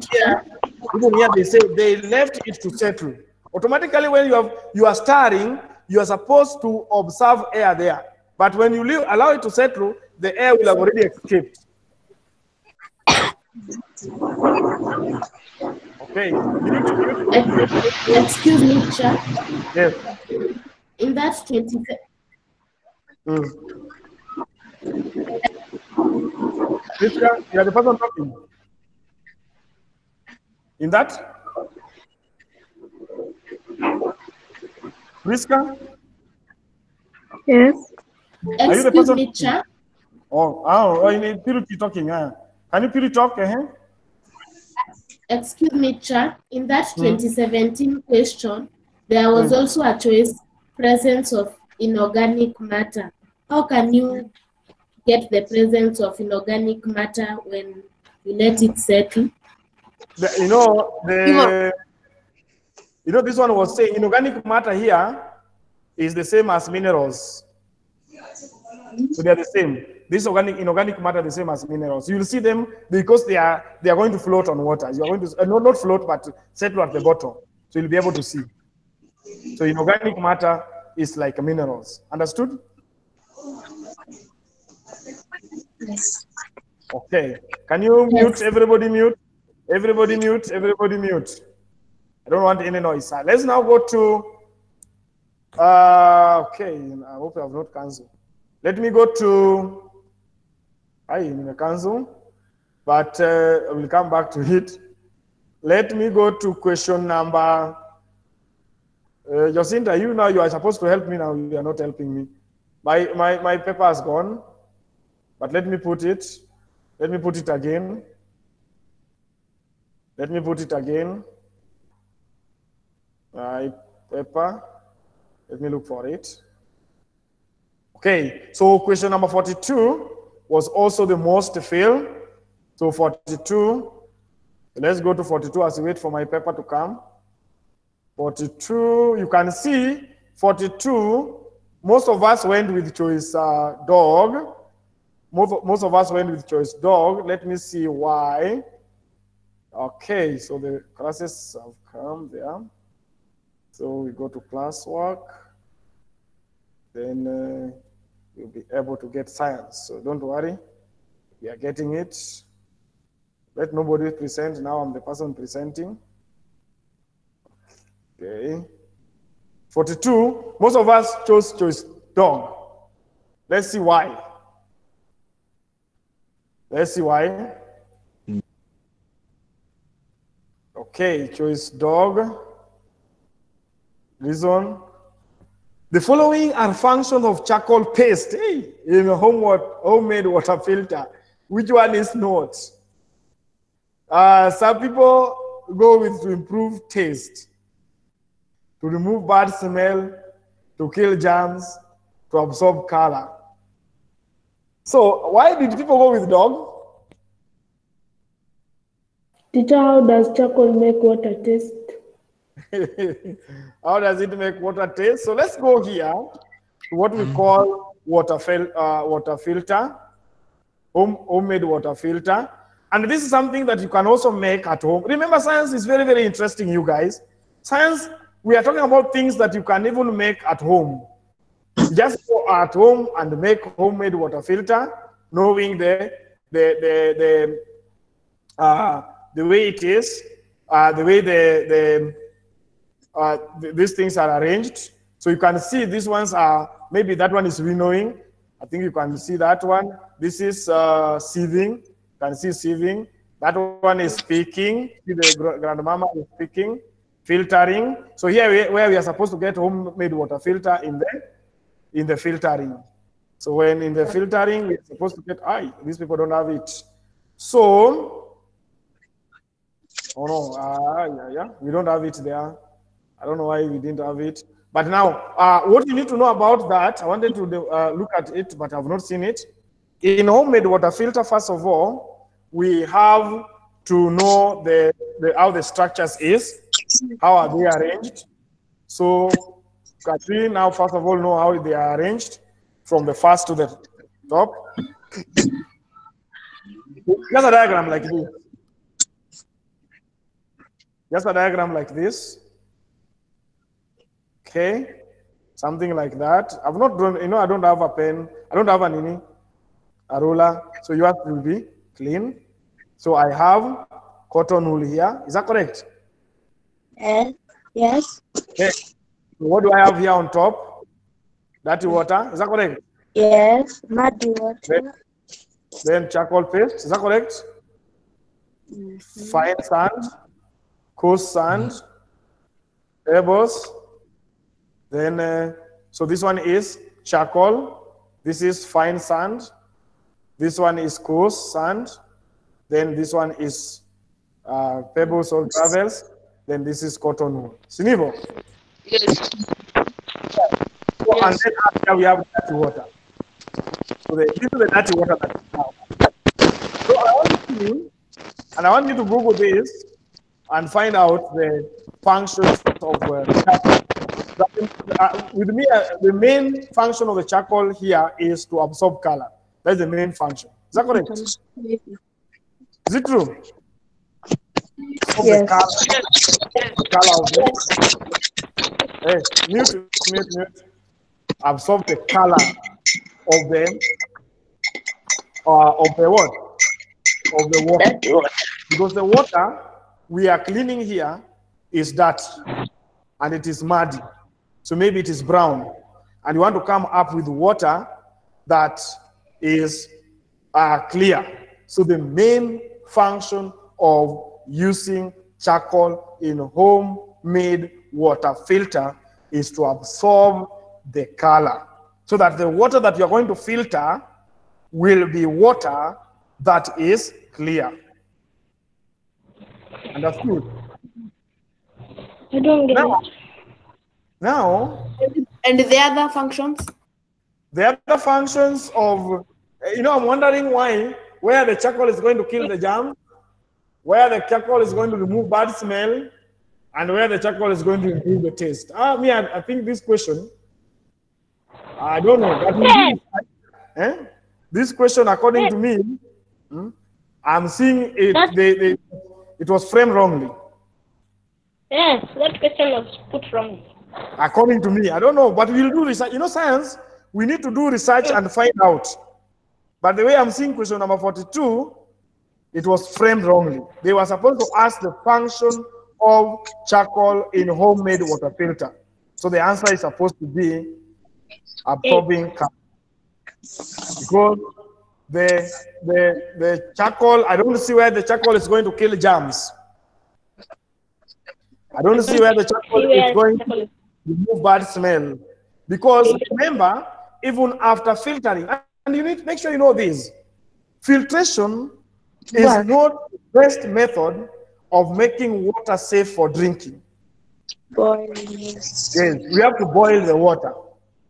S1: Even here they say they left it to settle. Automatically, when you are stirring, you are supposed to observe air there. But when you allow it to settle, the air will have already escaped. Okay.
S6: Excuse me, teacher.
S1: Yes.
S6: In that 20.
S1: Priska, you are the person talking. In that? Priska?
S2: Yes.
S1: Are you the person?
S6: Excuse me, teacher.
S1: You need Purity talking. Can you Purity talk?
S6: Excuse me, teacher. In that 2017 question, there was also a choice, presence of inorganic matter. How can you get the presence of inorganic matter when you let it settle?
S1: You know, this one was saying inorganic matter here is the same as minerals. So they are the same. This inorganic matter is the same as minerals. You will see them because they are going to float on water. You are going to not float, but settle at the bottom. So you'll be able to see. So inorganic matter is like minerals. Understood?
S8: Yes.
S1: Okay. Can you mute? Everybody mute. Everybody mute. Everybody mute. I don't want any noise. Let's now go to. Okay. I hope I have not cancelled. Let me go to. I cancel, but I will come back to it. Let me go to question number. Jacinta, you are supposed to help me now. You are not helping me. My paper has gone, but let me put it. Let me put it again. Let me put it again. My paper. Let me look for it. Okay, so question number 42 was also the most failed. So 42. Let's go to 42 as we wait for my paper to come. 42, you can see 42, most of us went with choice dog. Most of us went with choice dog. Let me see why. Okay, so the classes have come there. So we go to classwork. Then you'll be able to get science. So don't worry, we are getting it. Let nobody present. Now I'm the person presenting. Okay. 42. Most of us chose dog. Let's see why. Let's see why. Okay, choice dog. Reason. The following are functions of charcoal paste in a homemade water filter. Which one is not? Some people go with to improve taste, to remove bad smell, to kill germs, to absorb color. So why did people go with dog?
S5: Teacher, how does charcoal make water taste?
S1: How does it make water taste? So let's go here to what we call water filter, homemade water filter. And this is something that you can also make at home. Remember, science is very, very interesting, you guys. Science, we are talking about things that you can even make at home. Just go at home and make homemade water filter, knowing the way it is, the way these things are arranged. So you can see these ones are, maybe that one is winnowing. I think you can see that one. This is sieving. You can see sieving. That one is speaking. See the grandmama is speaking. Filtering. So here where we are supposed to get homemade water filter in the filtering. So when in the filtering, we're supposed to get, these people don't have it. So, oh no, we don't have it there. I don't know why we didn't have it. But now, what you need to know about that, I wanted to look at it, but I've not seen it. In homemade water filter, first of all, we have to know how the structures is, how are they arranged. So, can we now, first of all, know how they are arranged from the first to the top? Just a diagram like this. Just a diagram like this. Okay, something like that. I've not drawn, I don't have a pen. I don't have a ruler. So you have to be clean. So I have cotton wool here. Is that correct?
S10: Yes.
S1: Okay. So what do I have here on top? Dirty water. Is that correct?
S10: Yes. Muddy water.
S1: Then charcoal paste. Is that correct? Fine sand, coarse sand, pebbles. Then, so this one is charcoal. This is fine sand. This one is coarse sand. Then this one is pebbles or gravels. Then this is cotton wool. Sinibo?
S3: Yes.
S1: So, and then after we have dirty water. So this is the dirty water that we have. So I want you to Google this and find out the functions of charcoal. With me, the main function of the charcoal here is to absorb color. That's the main function. Is that correct? Is it true?
S5: Yes.
S1: The color of it. Hey, mute. Absorb the color of the what? Of the water. Because the water we are cleaning here is dirty and it is muddy. So maybe it is brown. And you want to come up with water that is clear. So the main function of using charcoal in homemade water filter is to absorb the color. So that the water that you're going to filter will be water that is clear. Understood?
S5: I don't get it.
S1: Now,
S7: and the other functions?
S1: The other functions of, I'm wondering where the charcoal is going to kill the germ, where the charcoal is going to remove bad smell, and where the charcoal is going to improve the taste. I think this question, I don't know. This question, according to me, I'm seeing it, it was framed wrongly.
S10: Yes, that question was put wrongly.
S1: According to me, I don't know, but we'll do research. Science, we need to do research and find out. But the way I'm seeing question number 42, it was framed wrongly. They were supposed to ask the function of charcoal in homemade water filter. So the answer is supposed to be absorbing carbon. Because the charcoal, I don't see where the charcoal is going to kill germs. I don't see where the charcoal is going to remove bad smell. Because remember, even after filtering, and you need to make sure you know this, filtration is not the best method of making water safe for drinking. Yes, we have to boil the water.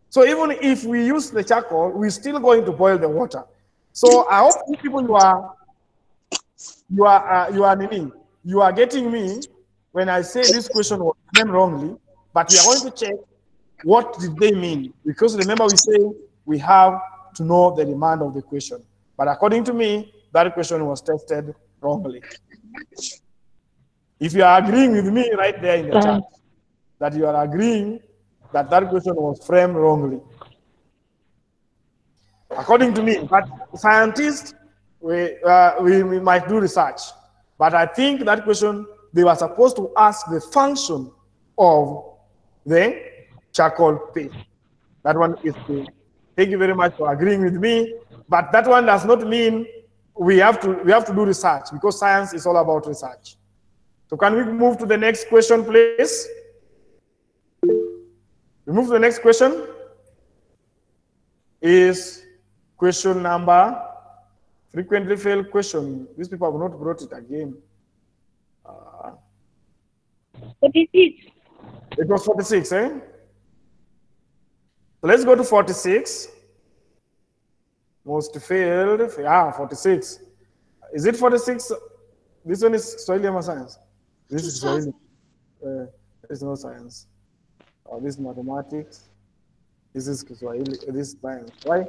S1: So even if we use the charcoal, we're still going to boil the water. So I hope you people you are getting me when I say this question was named wrongly, but we are going to check what did they mean, because remember we say we have to know the demand of the question. But according to me, that question was tested wrongly. If you are agreeing with me right there in the chat, that you are agreeing that that question was framed wrongly. According to me, but scientists, we might do research. But I think that question, they were supposed to ask the function of the charcoal paste. That one is true. Thank you very much for agreeing with me. But that one does not mean we have to do research, because science is all about research. So can we move to the next question, please? We move to the next question. Is question number frequently failed question. These people have not brought it again.
S10: 46.
S1: It was 46, eh? So let's go to 46. Most failed. Yeah, 46. Is it 46? This one is Swahili or science? This is Swahili. There's no science. This is mathematics. This is Swahili. This is science. Why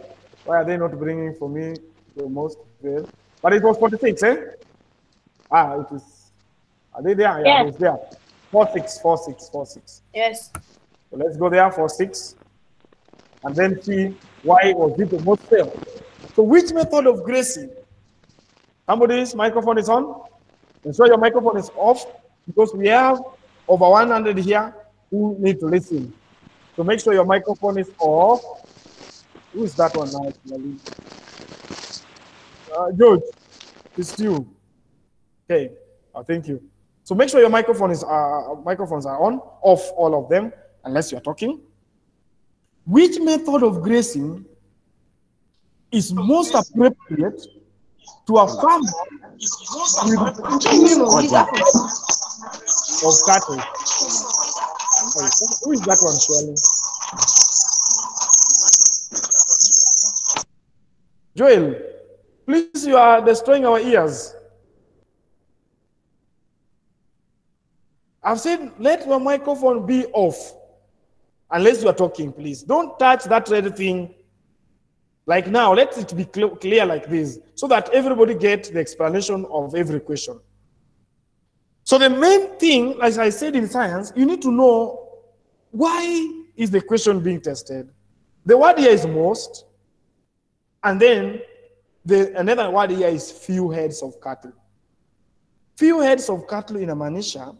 S1: are they not bringing for me the most failed? But it was 46, eh? It is. Are they there? Yeah, it's there. 46, 46, 46.
S7: Yes.
S1: So let's go there for 6. And then see why was it the most failed. So which method of gracing? Somebody's microphone is on. Ensure your microphone is off, because we have over 100 here who need to listen. So make sure your microphone is off. Who is that one now? George, it's you. Okay, thank you. So make sure your microphones are on, off all of them, unless you're talking. Which method of grazing is most appropriate to a farmer with of cattle? Who is that one, Shirley? Joel, please, you are destroying our ears. I've said, let your microphone be off unless you are talking, please. Don't touch that red thing. Like now, let it be clear like this, so that everybody gets the explanation of every question. So the main thing, as I said in science, you need to know why is the question being tested. The word here is most, and then another word here is few heads of cattle. Few heads of cattle in a Manisha,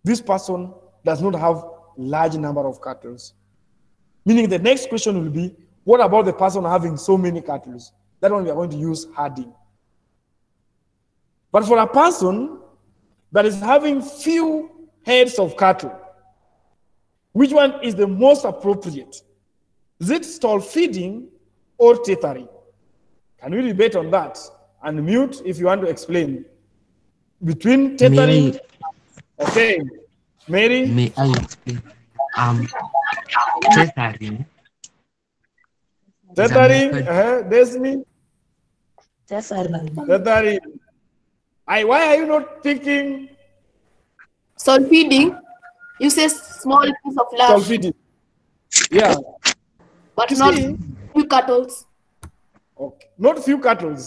S1: this person does not have large number of cattle. Meaning the next question will be, what about the person having so many cattle? That one we are going to use herding. But for a person that is having few heads of cattle, which one is the most appropriate? Is it stall feeding or tethering? Can we debate on that? And mute if you want to explain. Between tethering, okay. Mary?
S4: May I explain? Tethering.
S1: Tethering, Desmi? Tethering. Why are you not thinking?
S7: Stall feeding uses small piece of land.
S1: Stall feeding. Yeah.
S7: But not few cattle.
S1: Okay. Not few cattle.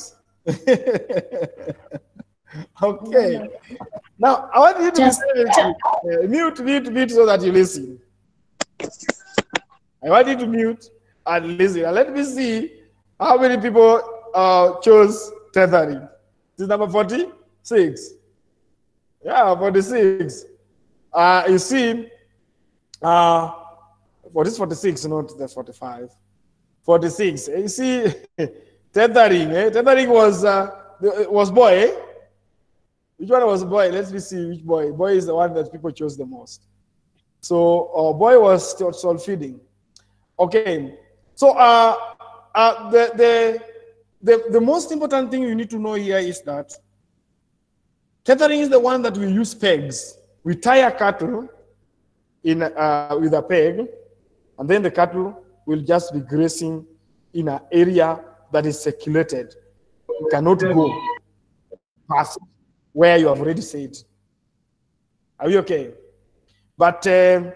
S1: Okay. Now, I want you to mute so that you listen. I want you to mute and listen. And let me see how many people chose tethering. This is number 46. Yeah, 46. You see, what is 46, not the 45? 46. You see, tethering. Tethering was boy. Eh? Which one was boy? Let me see which boy. Boy is the one that people chose the most. So boy was stall feeding. Okay. So the most important thing you need to know here is that tethering is the one that we use pegs. We tie a cattle in with a peg, and then the cattle will just be grazing in an area that is circulated. You cannot go past where you have already said. Are you okay? But for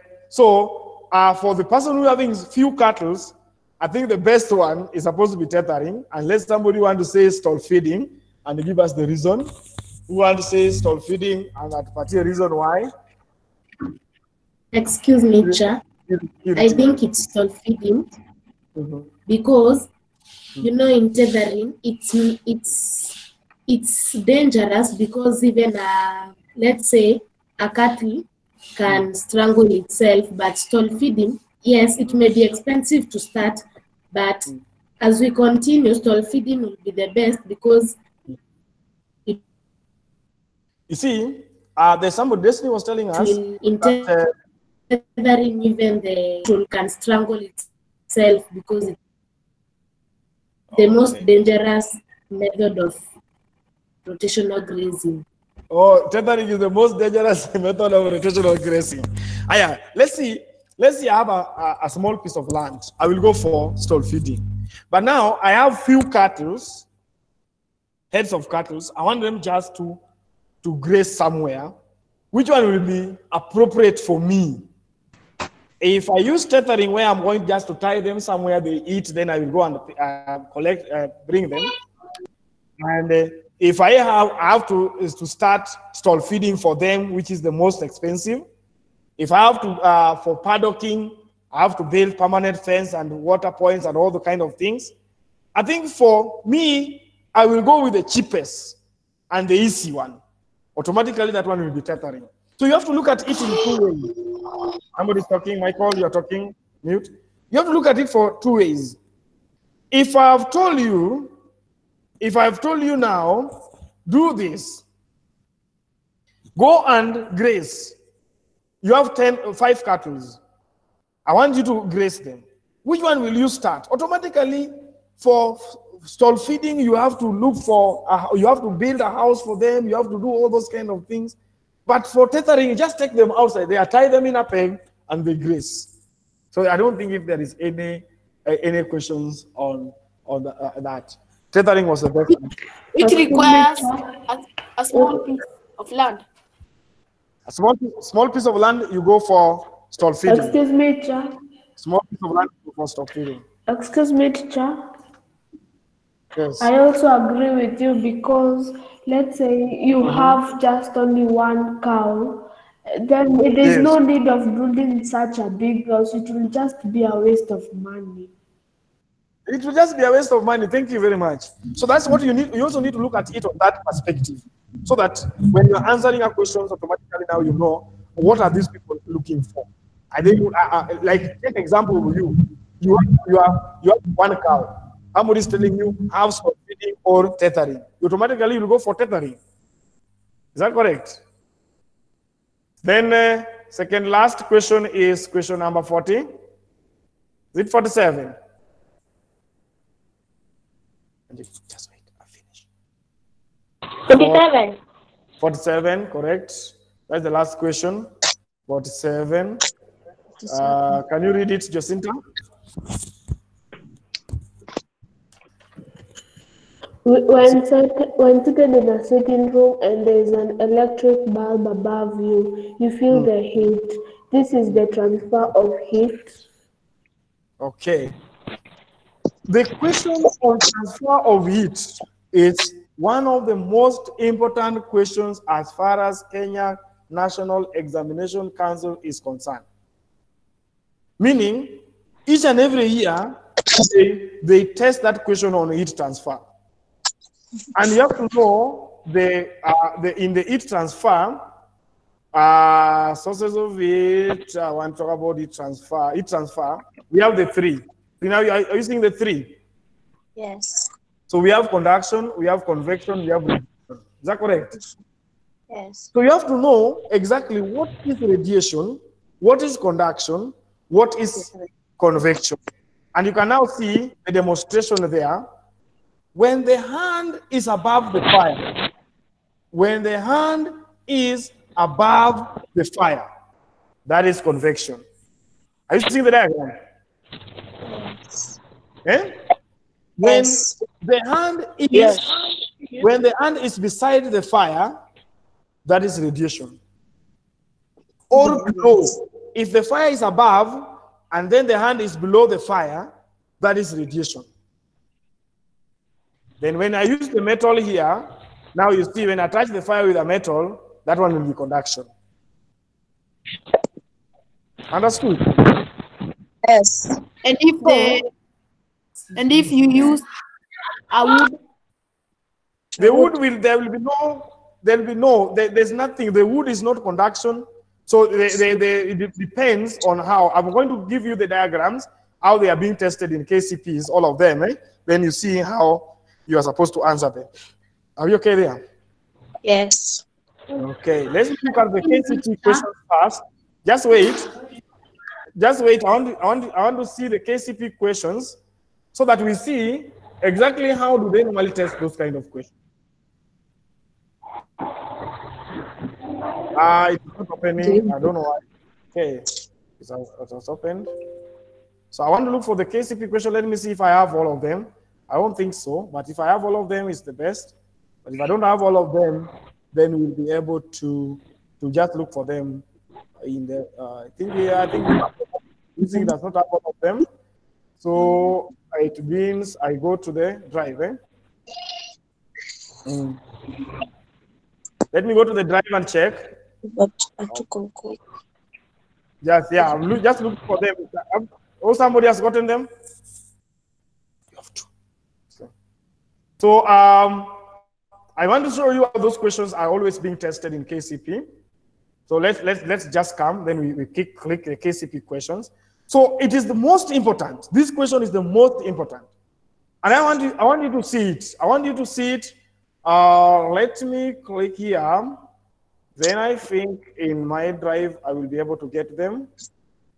S1: the person who having few cattle, I think the best one is supposed to be tethering, unless somebody want to say stall feeding and give us the reason. Who want to say stall feeding and that particular reason why?
S6: Excuse me, Cha. I think it's stall feeding because you know in tethering it's dangerous because even let's say a cattle can strangle itself, but stall feeding, yes, it may be expensive to start, but as we continue, stall feeding will be the best because
S1: you see, there's somebody Destiny was telling us
S6: in tethering, even the tool can strangle itself because it's the most dangerous method of rotational grazing.
S1: Oh, tethering is the most dangerous method of rotational grazing. Yeah, let's see. I have a small piece of land. I will go for stall feeding. But now I have few cattle, heads of cattle. I want them just to graze somewhere. Which one will be appropriate for me? If I use tethering where I'm going just to tie them somewhere, they eat, then I will go and bring them. And if I have to start stall feeding for them, which is the most expensive. If I have to, for paddocking, I have to build permanent fence and water points and all the kind of things. I think for me, I will go with the cheapest and the easy one. Automatically, that one will be tethering. So you have to look at it in two ways. Somebody's talking, Michael, you're talking, mute. You have to look at it for two ways. If I've told you now, do this, go and graze. You have 5 cattle. I want you to graze them. Which one will you start? Automatically, for stall feeding, you have to look for, you have to build a house for them, you have to do all those kind of things. But for tethering, you just take them outside. They tie them in a peg and they graze. So I don't think if there is any questions on that. Tethering was the best.
S7: It requires a small piece of land.
S1: A small piece of land, you go for stall feeding.
S5: Excuse me, teacher.
S1: Small piece of land, you go for stall feeding.
S5: Excuse me, teacher.
S1: Yes.
S5: I also agree with you because let's say you have just only one cow, then there is no need of building such a big house. It will just be a waste of money.
S1: It will just be a waste of money. Thank you very much. So that's what you need. You also need to look at it on that perspective, so that when you're answering a question, automatically now you know what are these people looking for. I think, like take example with you. You have one cow. Somebody is telling you have stall feeding or tethering. You automatically will go for tethering. Is that correct? Then second last question is question number 40. Is it 47? Just wait, I'll finish.
S10: 47.
S1: 47, correct. That's the last question. 47. Can you read it, Jacinta?
S5: When seated in a sitting room and there is an electric bulb above you, you feel the heat. This is the transfer of heat.
S1: Okay. The question on transfer of heat is one of the most important questions as far as Kenya National Examination Council is concerned. Meaning, each and every year, they test that question on heat transfer. And you have to know in the heat transfer, sources of heat, I want to talk about heat transfer, we have the three. Now, are you seeing the three?
S8: Yes.
S1: So we have conduction, we have convection, we have radiation. Is that correct?
S8: Yes.
S1: So you have to know exactly what is radiation, what is conduction, what is convection. And you can now see a demonstration there. When the hand is above the fire, when the hand is above the fire, that is convection. Are you seeing the diagram?
S8: Yes.
S1: Eh? When the hand is when the hand is beside the fire, that is radiation. Or below. If the fire is above and then the hand is below the fire, that is radiation. Then when I use the metal here, now you see when I touch the fire with a metal, that one will be conduction. Understood?
S8: Yes.
S7: And if you use a wood,
S1: there's nothing. The wood is not conduction. So it depends on how. I'm going to give you the diagrams, how they are being tested in KCPs, all of them. Then you see how you are supposed to answer them. Are you okay there?
S8: Yes.
S1: Okay, let's look at the KCP questions first. Just wait. Just wait. I want to see the KCP questions so that we see exactly how do they normally test those kind of questions. It's not opening. I don't know why. Okay, it was opened. So I want to look for the KCP question. Let me see if I have all of them. I don't think so, but if I have all of them, it's the best. But if I don't have all of them, then we'll be able to just look for them in the. I think using does not have all of them. So it means I go to the drive. Let me go to the drive and check. Yes, yeah, just look for them. Oh, somebody has gotten them? You have to. So I want to show you how those questions are always being tested in KCP. So let's just come, then we click the KCP questions. So it is the most important. This question is the most important. And I want you to see it. I want you to see it. Let me click here. Then I think in my drive, I will be able to get them.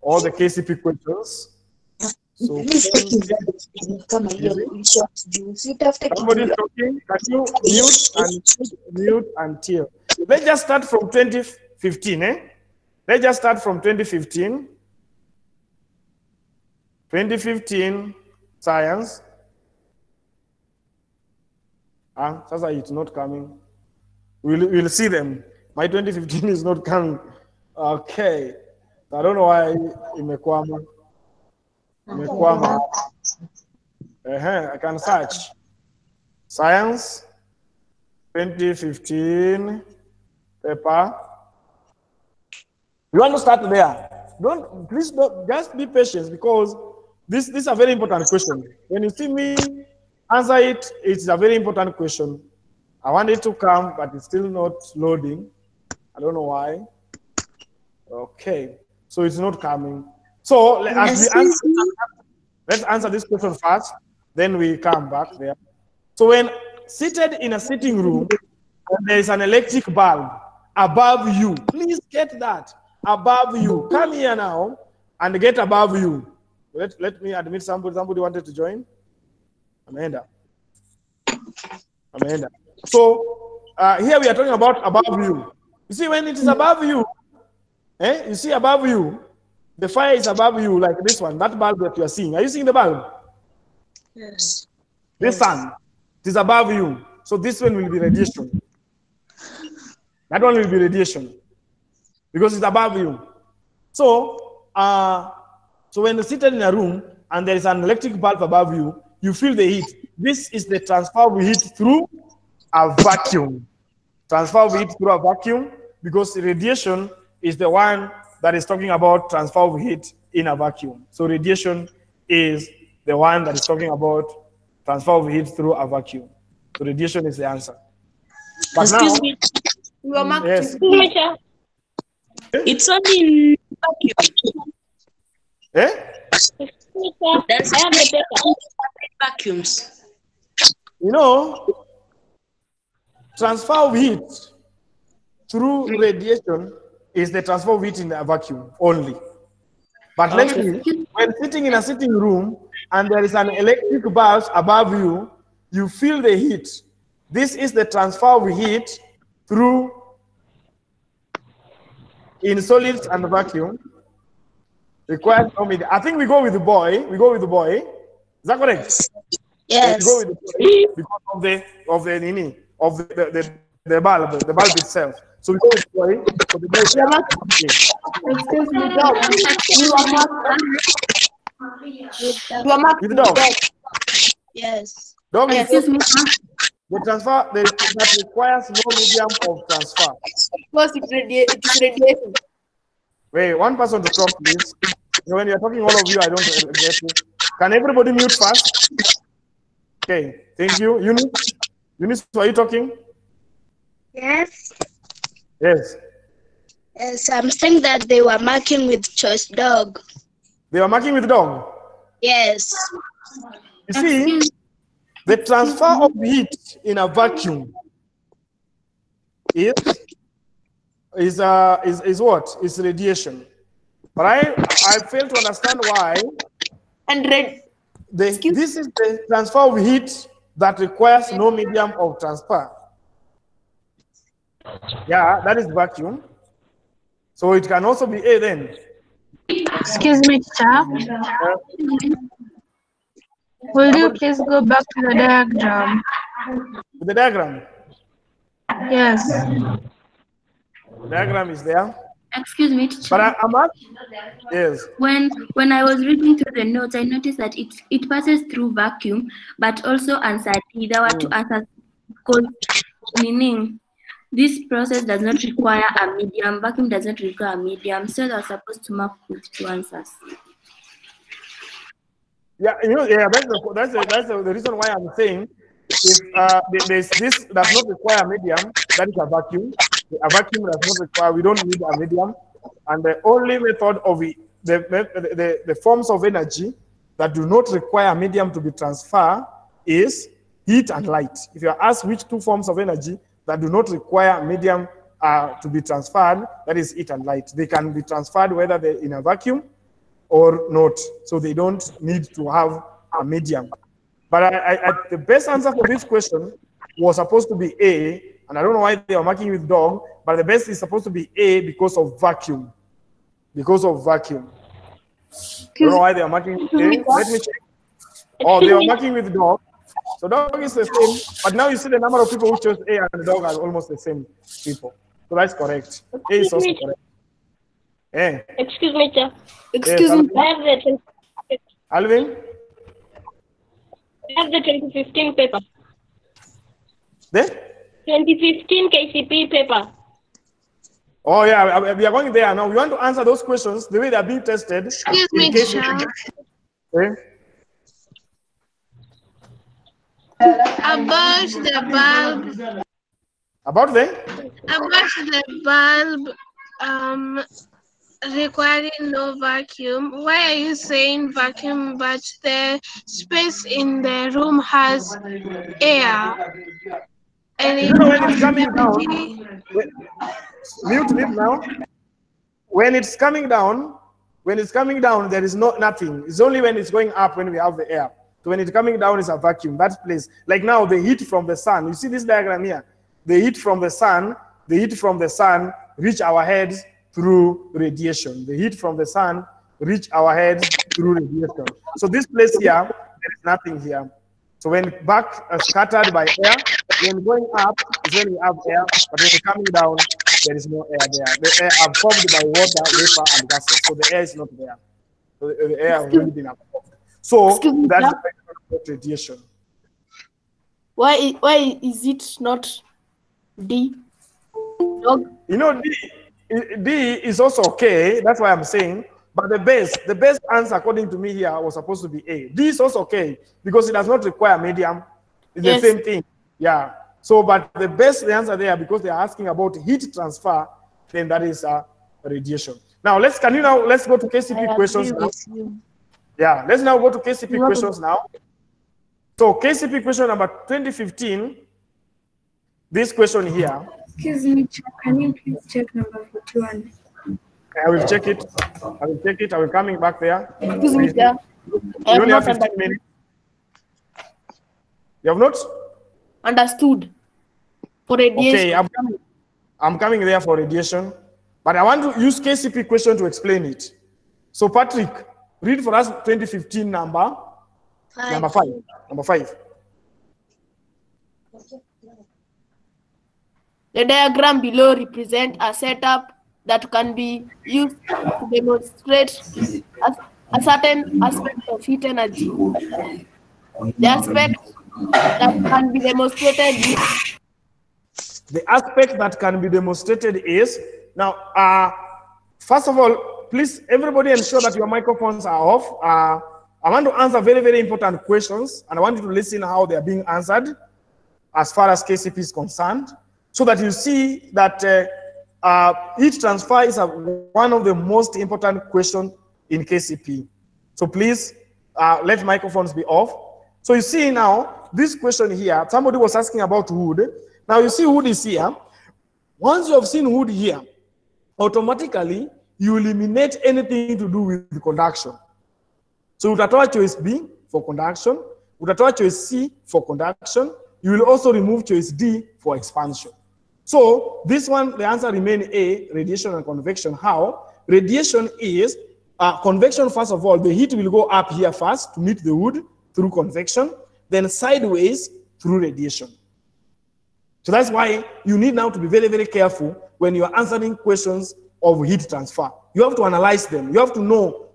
S1: All the KCP questions. So somebody talking. Can you mute until? Let's just start from 2015. Let's just start from 2015. 2015 science. Sasa it's not coming. We'll see them. My 2015 is not coming. Okay. I don't know why imekwama. I can search. Science 2015 paper. You want to start there? Please don't, just be patient because this is a very important question. When you see me answer it, it's a very important question. I want it to come, but it's still not loading. I don't know why. Okay, so it's not coming. So let's answer this question first, then we come back there. So when seated in a sitting room, there is an electric bulb above you. Please get that. Above you. Come here now and get above you. Let me admit somebody wanted to join. Amanda. So here we are talking about above you. You see, when it is above you, you see above you, the fire is above you, like this one, that bulb that you are seeing. Are you seeing the bulb?
S8: Yes.
S1: This sun, it is above you. So this one will be radiation. That one will be radiation because it's above you. So, so when you're seated in a room and there is an electric bulb above you, you feel the heat. This is the transfer of heat through a vacuum. Transfer of heat through a vacuum because radiation is the one that is talking about transfer of heat in a vacuum. So radiation is the one that is talking about transfer of heat through a vacuum. So radiation is the answer. But now,
S7: me. You are marked.
S1: yes.
S10: It's only in vacuum.
S1: Eh?
S10: There's I have the paper. Vacuums.
S1: You know, transfer of heat through radiation is the transfer of heat in a vacuum only. But let's see, when sitting in a sitting room and there is an electric bulb above you, you feel the heat. This is the transfer of heat through in solids and vacuum. Requires no media. I think we go with the boy. We go with the boy. Is that correct?
S10: Yes.
S1: We go with the boy because of the bulb itself. So we go with the boy. So the boy
S7: Excuse me, dog. You are marked.
S1: with the dog.
S10: Yes.
S1: Dog is
S8: Excuse me.
S1: the transfer that requires no medium of transfer.
S7: Because it's radiation.
S1: Wait, one person to talk, please. When you're talking, all of you, I don't get you. Can everybody mute first? Okay, thank you. Eunice, are you talking?
S9: Yes.
S1: Yes.
S9: Yes, I'm saying that they were marking with choice dog.
S1: They were marking with dog.
S9: Yes.
S1: You see, the transfer of heat in a vacuum is what? Is radiation. But I fail to understand why.
S7: And
S1: this is the transfer of heat that requires no medium of transfer. Yeah, that is vacuum. So it can also be A then.
S2: Excuse me, teacher. Will you please go back to the diagram?
S1: The diagram.
S2: Yes.
S1: The diagram is there.
S8: Excuse me, teacher.
S1: But I'm not. Yes.
S8: When I was reading through the notes, I noticed that it passes through vacuum, but also uncertainty. There were two answers, because meaning this process does not require a medium. Vacuum does not require a medium, so they're supposed to mark with two answers.
S1: Yeah, that's the reason why I'm saying if this does not require a medium, that is a vacuum. A vacuum does not require, we don't need a medium. And the only method of the forms of energy that do not require a medium to be transferred is heat and light. If you are asked which two forms of energy that do not require a medium to be transferred, that is heat and light. They can be transferred whether they're in a vacuum or not. So they don't need to have a medium. But the best answer for this question was supposed to be A, and I don't know why they are marking with dog, but the best is supposed to be A because of vacuum. Because of vacuum. I don't know why they are marking with A. Let me check. Oh, they are marking with dog. So dog is the same, but now you see the number of people who chose A and the dog are almost the same people. So that's correct. A is also correct. Eh?
S10: Excuse me, sir.
S7: Excuse me.
S10: I have the
S1: Alvin?
S10: I have the 2015 paper.
S1: The
S10: 2015 KCP paper.
S1: Oh yeah, we are going there now. We want to answer those questions the way they are being tested.
S2: Excuse me, teacher.
S1: Eh?
S2: About the bulb.
S1: About
S2: the bulb requiring no vacuum. Why are you saying vacuum but the space in the room has air? And
S1: you know when it's coming down, mute now. When it's coming down, there is nothing. It's only when it's going up when we have the air. So when it's coming down, it's a vacuum. That place, like now, the heat from the sun. You see this diagram here. The heat from the sun reach our heads through radiation. The heat from the sun reach our heads through radiation. So this place here, there is nothing here. So when back scattered by air, when going up is when we have air, but when coming down, there is no air there. The air absorbed by water, vapor, and gases. So the air is not there. So the air has already been absorbed. So that's the effect of radiation.
S7: Why is it not D? Dog?
S1: You know, D is also okay. That's why I'm saying. But the best answer, according to me here, was supposed to be A. D is also okay because it does not require medium. It's the same thing. Yeah. So, but the best answer there, because they are asking about heat transfer, then that is radiation. Now, let's go to KCP questions now. Yeah, let's now go to KCP questions now. So, KCP question number 2015, this question here.
S12: Excuse me, can you please check number 41?
S1: I will check it. I will coming back there.
S7: Excuse me, sir.
S1: You only have 15 minutes. You have not?
S7: Understood. For radiation.
S1: Okay, I'm coming there for radiation. But I want to use KCP question to explain it. So, Patrick, read for us 2015 number 5. Number 5.
S7: The diagram below represents a setup that can be used to demonstrate a certain aspect of heat energy. The aspect that can be demonstrated is...
S1: The aspect that can be demonstrated is... Now, first of all, please, everybody ensure that your microphones are off. I want to answer very, very important questions, and I want you to listen how they are being answered as far as KCP is concerned, so that you see that heat transfer is one of the most important questions in KCP. So please, let microphones be off. So you see now, this question here, somebody was asking about wood. Now you see wood is here. Once you have seen wood here, automatically you eliminate anything to do with conduction. So utatoa choice B for conduction, utatoa choice C for conduction, you will also remove choice D for expansion. So this one, the answer remains A, radiation and convection. How? Radiation is convection. First of all, the heat will go up here first to meet the wood through convection, then sideways through radiation. So that's why you need now to be very, very careful when you are answering questions of heat transfer. You have to analyze them. You have to know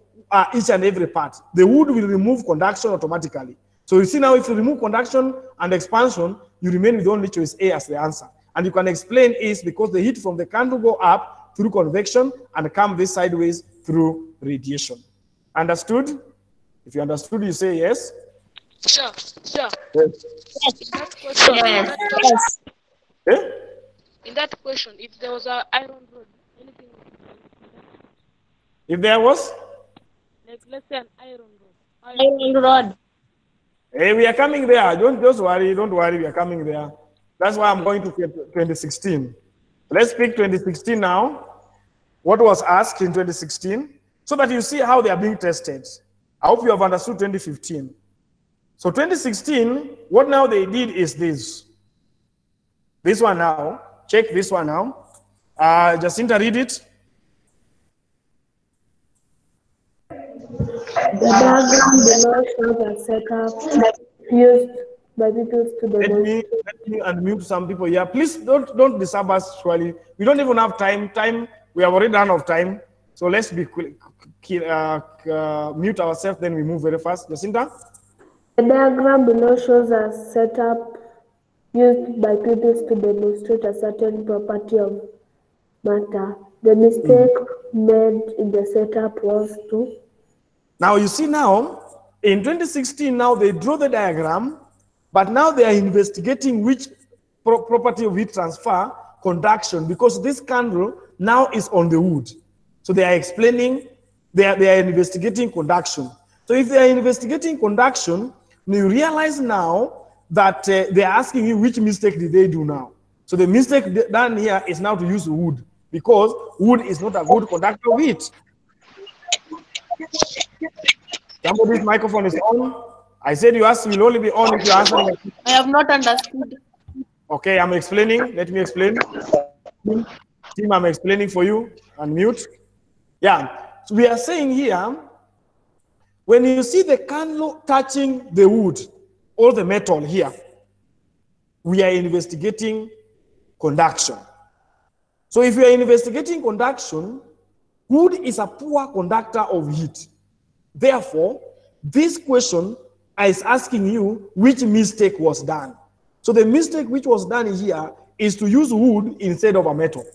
S1: each and every part. The wood will remove conduction automatically. So you see now, if you remove conduction and expansion, you remain with only choice A as the answer. And you can explain is because the heat from the candle go up through convection and come this sideways through radiation. Understood? If you understood, you say yes.
S3: Sure.
S1: Yes.
S3: Yes.
S1: Eh?
S3: In that question, if there was an iron rod, anything.
S1: If there was?
S3: Like, let's say an iron rod.
S10: Iron rod.
S1: Hey, we are coming there. Don't worry. Don't worry. We are coming there. That's why I'm going to 2016. Let's pick 2016 now. What was asked in 2016, so that you see how they are being tested. I hope you have understood 2015. So 2016, what now they did is this. This one now. Check this one now. Jacinta, read it.
S5: The diagram below shows a setup used by people to demonstrate.
S1: Let me unmute some people here. Please don't disturb us. Surely we don't even have time. We have already run out of time. So let's be quick, mute ourselves. Then we move very fast. Jacinta.
S5: The diagram below shows a setup used by people to demonstrate a certain property of matter. The mistake made in the setup was to...
S1: Now you see now, in 2016, now they draw the diagram, but now they are investigating which property of heat transfer, conduction, because this candle now is on the wood. So they are explaining, they are investigating conduction. So if they are investigating conduction, you realize now that they are asking you which mistake did they do now. So the mistake done here is now to use wood, because wood is not a good conductor of heat. Somebody's microphone is on. I said you asked will only be on if you answer.
S7: I have not understood.
S1: Okay, I'm explaining. Let me explain. Team, I'm explaining for you. Unmute. Yeah. So we are saying here, when you see the candle touching the wood or the metal here, we are investigating conduction. So if you are investigating conduction, wood is a poor conductor of heat. Therefore, this question is asking you which mistake was done. So the mistake which was done here is to use wood instead of a metal,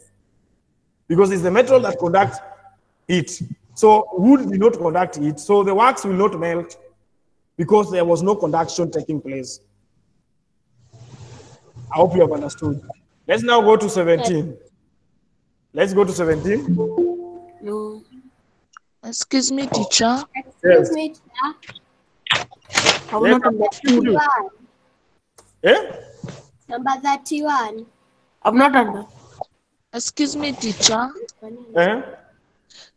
S1: because it's the metal that conducts heat. So wood will not conduct heat. So the wax will not melt because there was no conduction taking place. I hope you have understood. Let's now go to 17. Let's go to 17.
S13: No. Excuse me, teacher.
S10: Excuse me, teacher.
S13: I've not understood.
S10: 31.
S1: Eh?
S10: Number 31.
S13: I've not understood. Excuse me, teacher.
S1: Eh?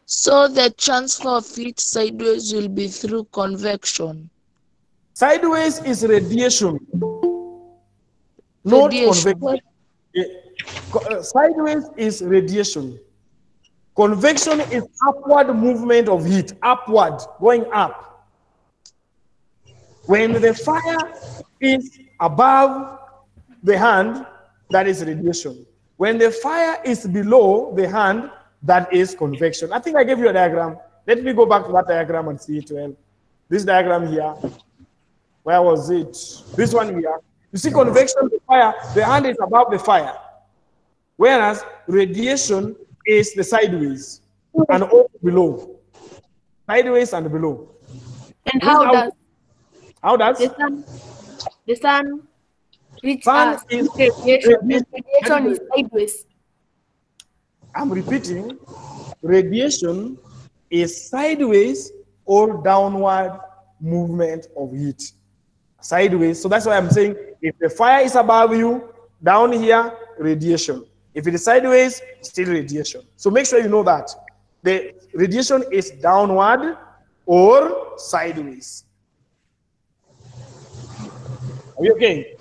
S13: So the transfer of heat sideways will be through convection.
S1: Sideways is radiation, not convection. Sideways is radiation. Convection is upward movement of heat, upward, going up. When the fire is above the hand, that is radiation. When the fire is below the hand, that is convection. I think I gave you a diagram. Let me go back to that diagram and see it well. This diagram here, where was it? This one here. You see convection, the fire, the hand is above the fire. Whereas radiation is the sideways and also below. Sideways and below.
S7: And how does
S1: the
S7: sun reach
S1: sun
S7: us?
S1: is
S7: Radiation is sideways.
S1: I'm repeating, radiation is sideways or downward movement of heat. Sideways. So that's why I'm saying if the fire is above you, down here, radiation. If it is sideways, still radiation. So make sure you know that. The radiation is downward or sideways. Are we okay?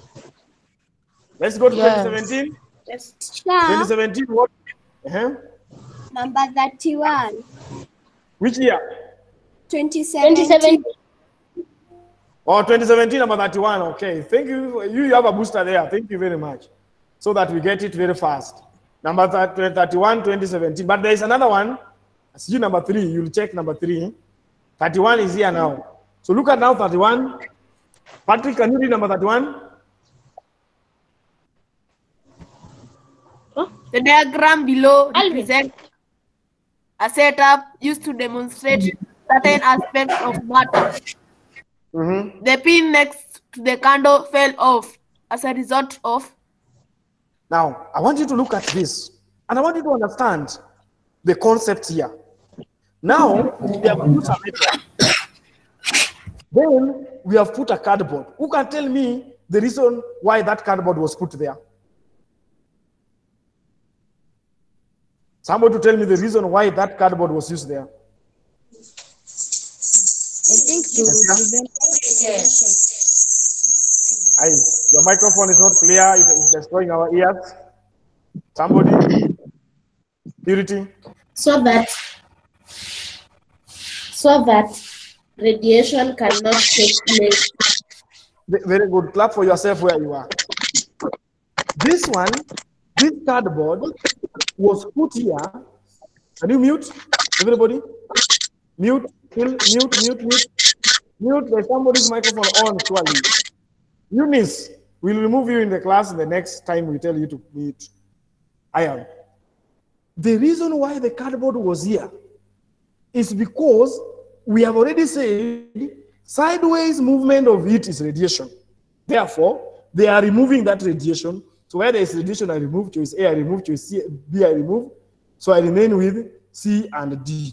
S1: Let's go to 2017.
S10: Yes.
S1: 2017, what?
S10: Number 31.
S1: Which year?
S10: 2017.
S1: Oh, 2017, number 31. Okay. Thank you. You have a booster there. Thank you very much. So that we get it very fast. Number 31, 2017. But there is another one. I see number 3. You'll check number 3. 31 is here now. So look at now 31. Patrick, can you read number 31?
S7: The diagram below represents a setup used to demonstrate certain aspects of matter. The pin next to the candle fell off as a result of.
S1: Now, I want you to look at this, and I want you to understand the concept here. Now, we have put a metal. Then, we have put a cardboard. Who can tell me the reason why that cardboard was put there? Somebody to tell me the reason why that cardboard was used there.
S9: I think to prevent.
S1: Your microphone is not clear. It's destroying our ears. Somebody, Purity.
S6: So that radiation cannot take place.
S1: Very good. Clap for yourself where you are. This cardboard was put here. Can you mute? Everybody? Mute. Mute. There's somebody's microphone on, surely. Eunice, we'll remove you in the class the next time we tell you to mute. I am. The reason why the cardboard was here is because we have already said sideways movement of heat is radiation. Therefore, they are removing that radiation. So where there is radiation, I remove choice A, I remove choice C, B, I remove. So I remain with C and D.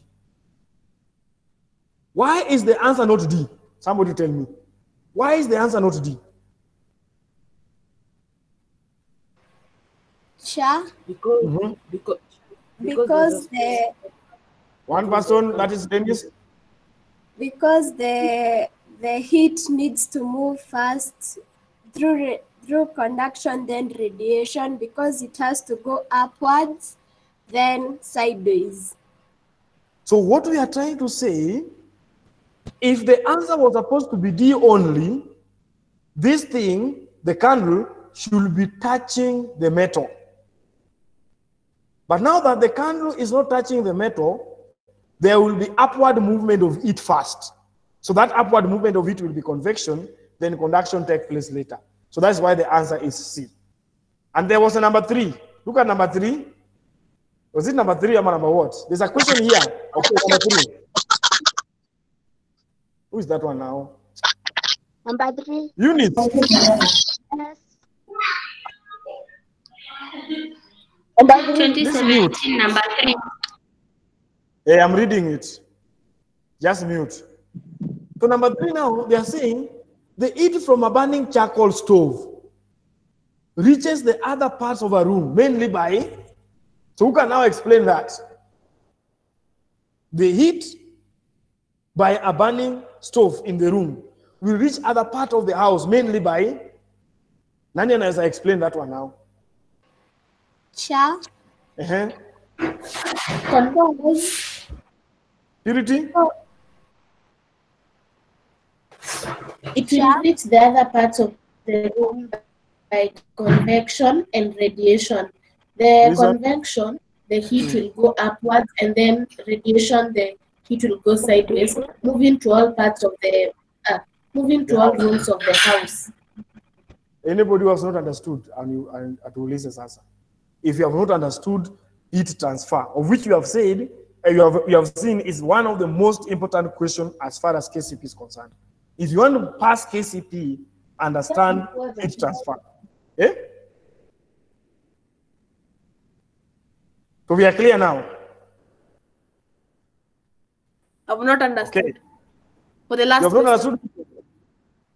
S1: Why is the answer not D? Somebody tell me. Why is the answer not D?
S10: Sure. Because the
S1: one person, that is Dennis.
S10: Because the heat needs to move fast through conduction, then radiation, because it has to go upwards, then sideways.
S1: So what we are trying to say, if the answer was supposed to be D only, this thing, the candle, should be touching the metal. But now that the candle is not touching the metal, there will be upward movement of heat first. So that upward movement of heat will be convection, then conduction takes place later. So that's why the answer is C. And there was a number 3. Look at number 3. Was it number 3 or number what? There's a question here. Okay, number 3. Who is that one now?
S10: Number 3.
S1: Unit.
S10: Yes.
S1: This mute.
S8: 2017, number 3.
S1: Hey, I'm reading it. Just mute. So number 3 now, they are saying the heat from a burning charcoal stove reaches the other parts of a room, mainly by, so who can now explain that? The heat by a burning stove in the room will reach other part of the house, mainly by, Nani and I explain that one now.
S14: Cha.
S1: Purity?
S6: It will reach the other parts of the room by convection and radiation. The convection, the heat will go upwards, and then radiation, the heat will go sideways, moving to all parts of the, all rooms of the house.
S1: Anybody who has not understood, and at Ulises answer. If you have not understood heat transfer, of which you have said, you have seen is one of the most important questions as far as KCP is concerned. If you want to pass KCP, understand heat transfer. Eh? So we are clear now.
S7: I have not understood.
S1: Okay.
S7: For the last
S1: you have not understood.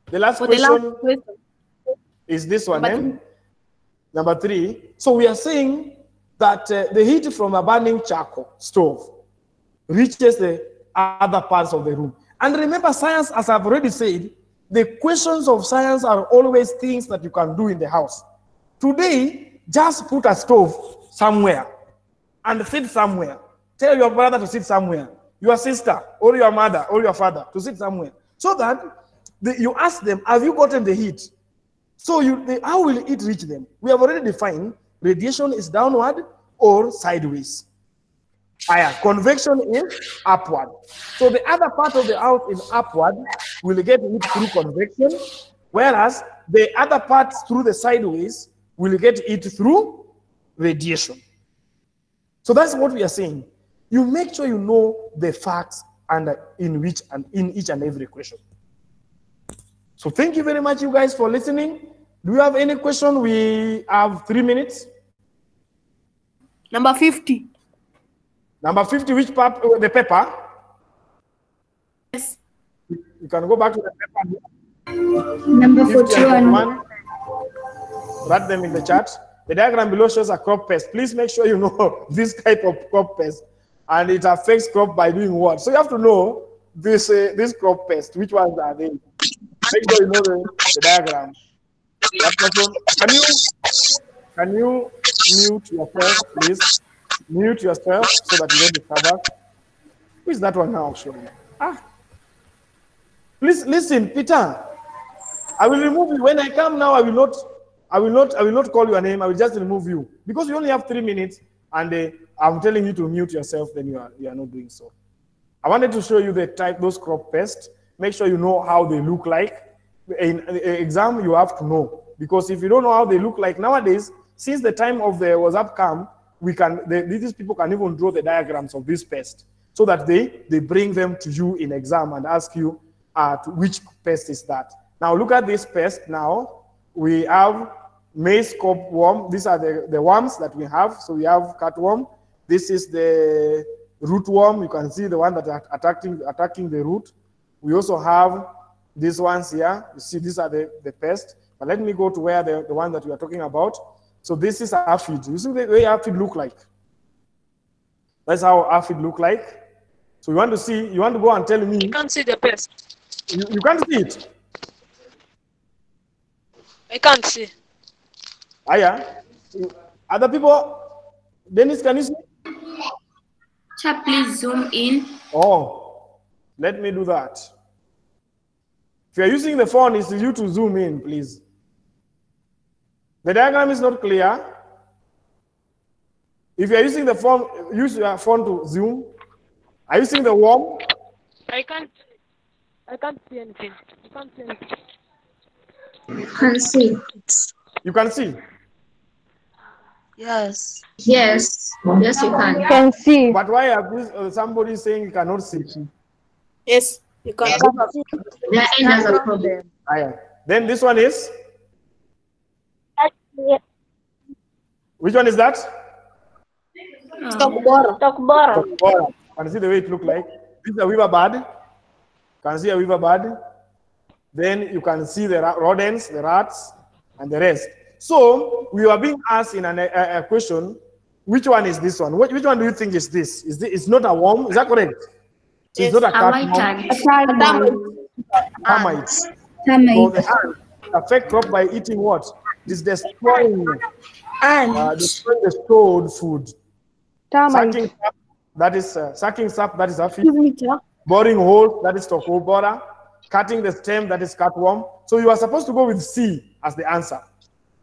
S1: The last question is this one. Number 3. So we are saying that the heat from a burning charcoal stove reaches the other parts of the room. And remember, science, as I've already said, the questions of science are always things that you can do in the house. Today, just put a stove somewhere and sit somewhere. Tell your brother to sit somewhere, your sister, or your mother, or your father to sit somewhere. So that you ask them, have you gotten the heat? So how will it reach them? We have already defined radiation is downward or sideways. Convection is upward. So the other part of the house is upward, will get it through convection, whereas the other parts through the sideways will get it through radiation. So that's what we are saying. You make sure you know the facts and in each and every question. So thank you very much, you guys, for listening. Do you have any question? We have 3 minutes.
S7: Number 50.
S1: Number 50, which part? The paper?
S7: Yes.
S1: You can go back to the paper.
S12: Number 41.
S1: Write them in the chat. The diagram below shows a crop pest. Please make sure you know this type of crop pest. And it affects crop by doing what? So you have to know this crop pest. Which ones are they? Make sure you know the diagram. Can you mute yourself, please? Mute yourself so that you don't disturb us. Who is that one now, actually? Please listen, Peter. I will remove you. When I come now, I will not call your name. I will just remove you. Because you only have 3 minutes, and I'm telling you to mute yourself, then you are not doing so. I wanted to show you those crop pests. Make sure you know how they look like. In exam, you have to know. Because if you don't know how they look like nowadays, since the time of the WhatsApp come, these people can even draw the diagrams of this pest so that they bring them to you in exam and ask you which pest is that. Now look at this pest now. We have maize cob worm. These are the worms that we have. So we have cutworm. This is the rootworm. You can see the one that are attacking the root. We also have these ones here. You see, these are the pests. But let me go to where the one that we are talking about. So this is aphid. You see the way aphid look like? That's how aphid look like. So you want to go and tell me.
S3: You can't see the pest.
S1: You can't see it.
S3: I can't see.
S1: Other people, Dennis, can you see?
S8: Chat, please zoom in.
S1: Oh, let me do that. If you're using the phone, it's you to zoom in, please. The diagram is not clear. If you're using the phone, use your phone to zoom. Are you seeing the worm?
S3: I can't see anything. I can't see anything.
S12: Can see.
S1: You can see?
S13: Yes.
S12: Yes. Yes, you can.
S9: You can see.
S1: But why are somebody saying you cannot see?
S7: Yes, you can see.
S12: Their end has a problem.
S1: Then this one is? Which one is that?
S10: Stockboro.
S1: Stockboro. Can you see the way it looks like? This is a weaver bird. Can you see a weaver bird? Then you can see the rodents, the rats, and the rest. So we are being asked in a question, which one is this one? Which one do you think is this? It's not a worm, is that correct? So
S8: Yes,
S1: it's not a cat. Termites. So the ants affect crop by eating what? It's destroying the stored food. Sucking sap, that is sucking sap, that is a fish. Boring holes, that is Stockboro. Cutting the stem, that is cutworm. So you are supposed to go with C as the answer.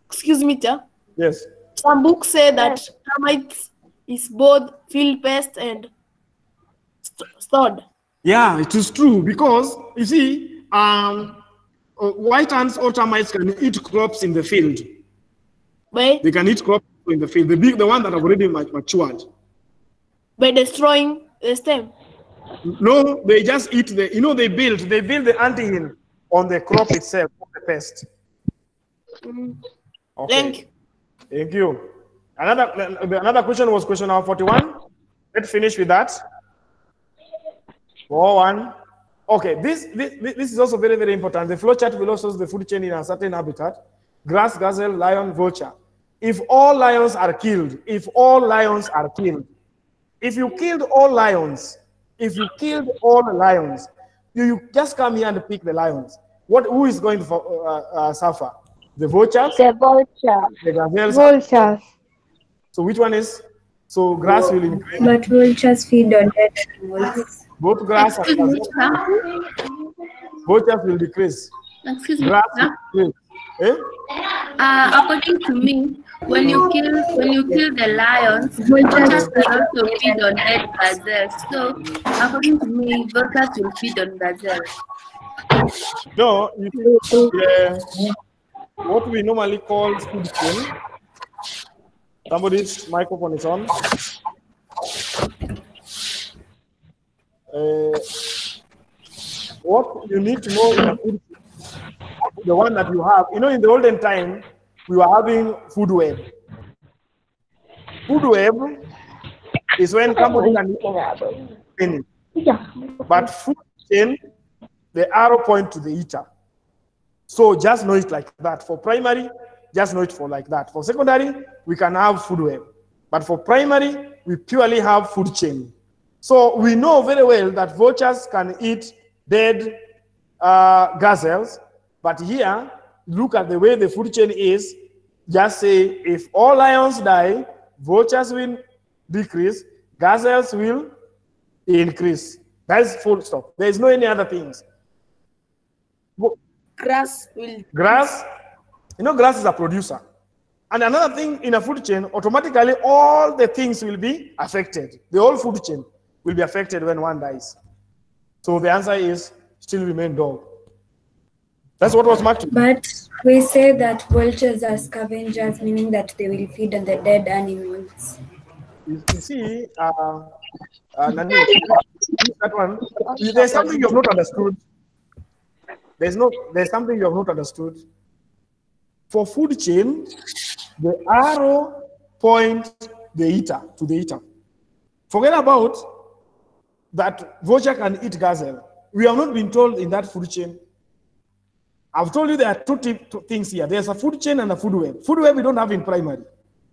S7: Excuse me, sir.
S1: Yes.
S7: Some books say that termites is both field pest and stored.
S1: Yeah, it is true because you see, white ants or termites can eat crops in the field.
S7: By?
S1: They can eat crops in the field. The one that have already matured.
S7: By destroying the stem.
S1: No, they just eat the. They build the antigen on the crop itself, of the pest. Okay. Thank you. Another question was question number 41. Let's finish with that. 41. Okay, this is also very, very important. The flow chart will also show the food chain in a certain habitat. Grass, gazelle, lion, vulture. If all lions are killed, if you killed all lions, you just come here and pick the lions. Who is going to suffer? The vultures?
S10: The vulture.
S1: The gazelles?
S12: Vultures.
S1: So which one is? So grass will increase.
S12: But vultures feed on dead animals.
S1: Both grass and gazelles. Vultures will decrease.
S8: Excuse me.
S1: Grass will increase. Eh?
S8: According to me, when you kill the lions, vultures will also feed on dead gazelles. So, according to me, vultures will feed on gazelles.
S1: No, what we normally call food chain. Somebody's microphone is on. What you need to know in a food chain, the one that you have, in the olden time, we were having food web. Food web is when somebody can eat. But food chain, the arrow point to the eater. So just know it like that. For primary, just know it for like that. For secondary, we can have food web. But for primary, we purely have food chain. So we know very well that vultures can eat dead gazelles. But here, look at the way the food chain is. Just say, if all lions die, vultures will decrease, gazelles will increase. That's full stop. There is no any other things.
S7: Grass will.
S1: Grass, grass is a producer. And another thing in a food chain, automatically all the things will be affected. The whole food chain will be affected when one dies. So the answer is still remain dog. That's what was marked.
S12: But we say that vultures are scavengers, meaning that they will feed on the dead animals.
S1: You see, Nani, that one, there's something you have not understood. There's something you have not understood. For food chain, the arrow points the eater to the eater. Forget about that vulture can eat gazelle. We have not been told in that food chain. I've told you there are two things here. There's a food chain and a food web. Food web we don't have in primary.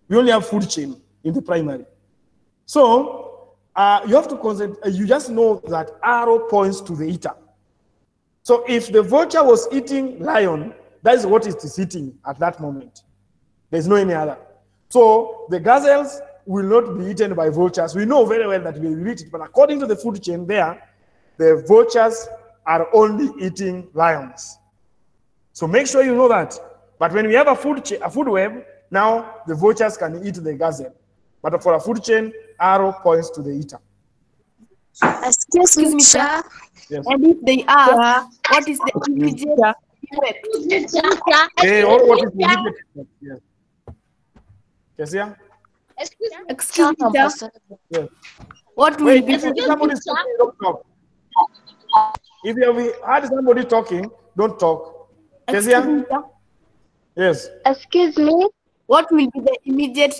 S1: We only have food chain in the primary. So you have to concentrate. You just know that arrow points to the eater. So if the vulture was eating lion, that is what it is eating at that moment. There's no any other. So the gazelles will not be eaten by vultures. We know very well that we will eat it, but according to the food chain there, the vultures are only eating lions. So make sure you know that. But when we have a food web, now the vultures can eat the gazelle. But for a food chain, arrow points to the eater.
S10: Excuse me, sir.
S1: Yes.
S7: And if they ask, what is the immediate effect?
S1: Hey, what is the immediate effect? Yes. Kesia?
S7: Excuse me, sir.
S1: Yes.
S7: What will
S1: Wait,
S7: be
S1: if somebody is talking, don't talk. If you have heard somebody talking, don't talk. Kesia? Yes.
S10: Excuse me.
S7: What will be the immediate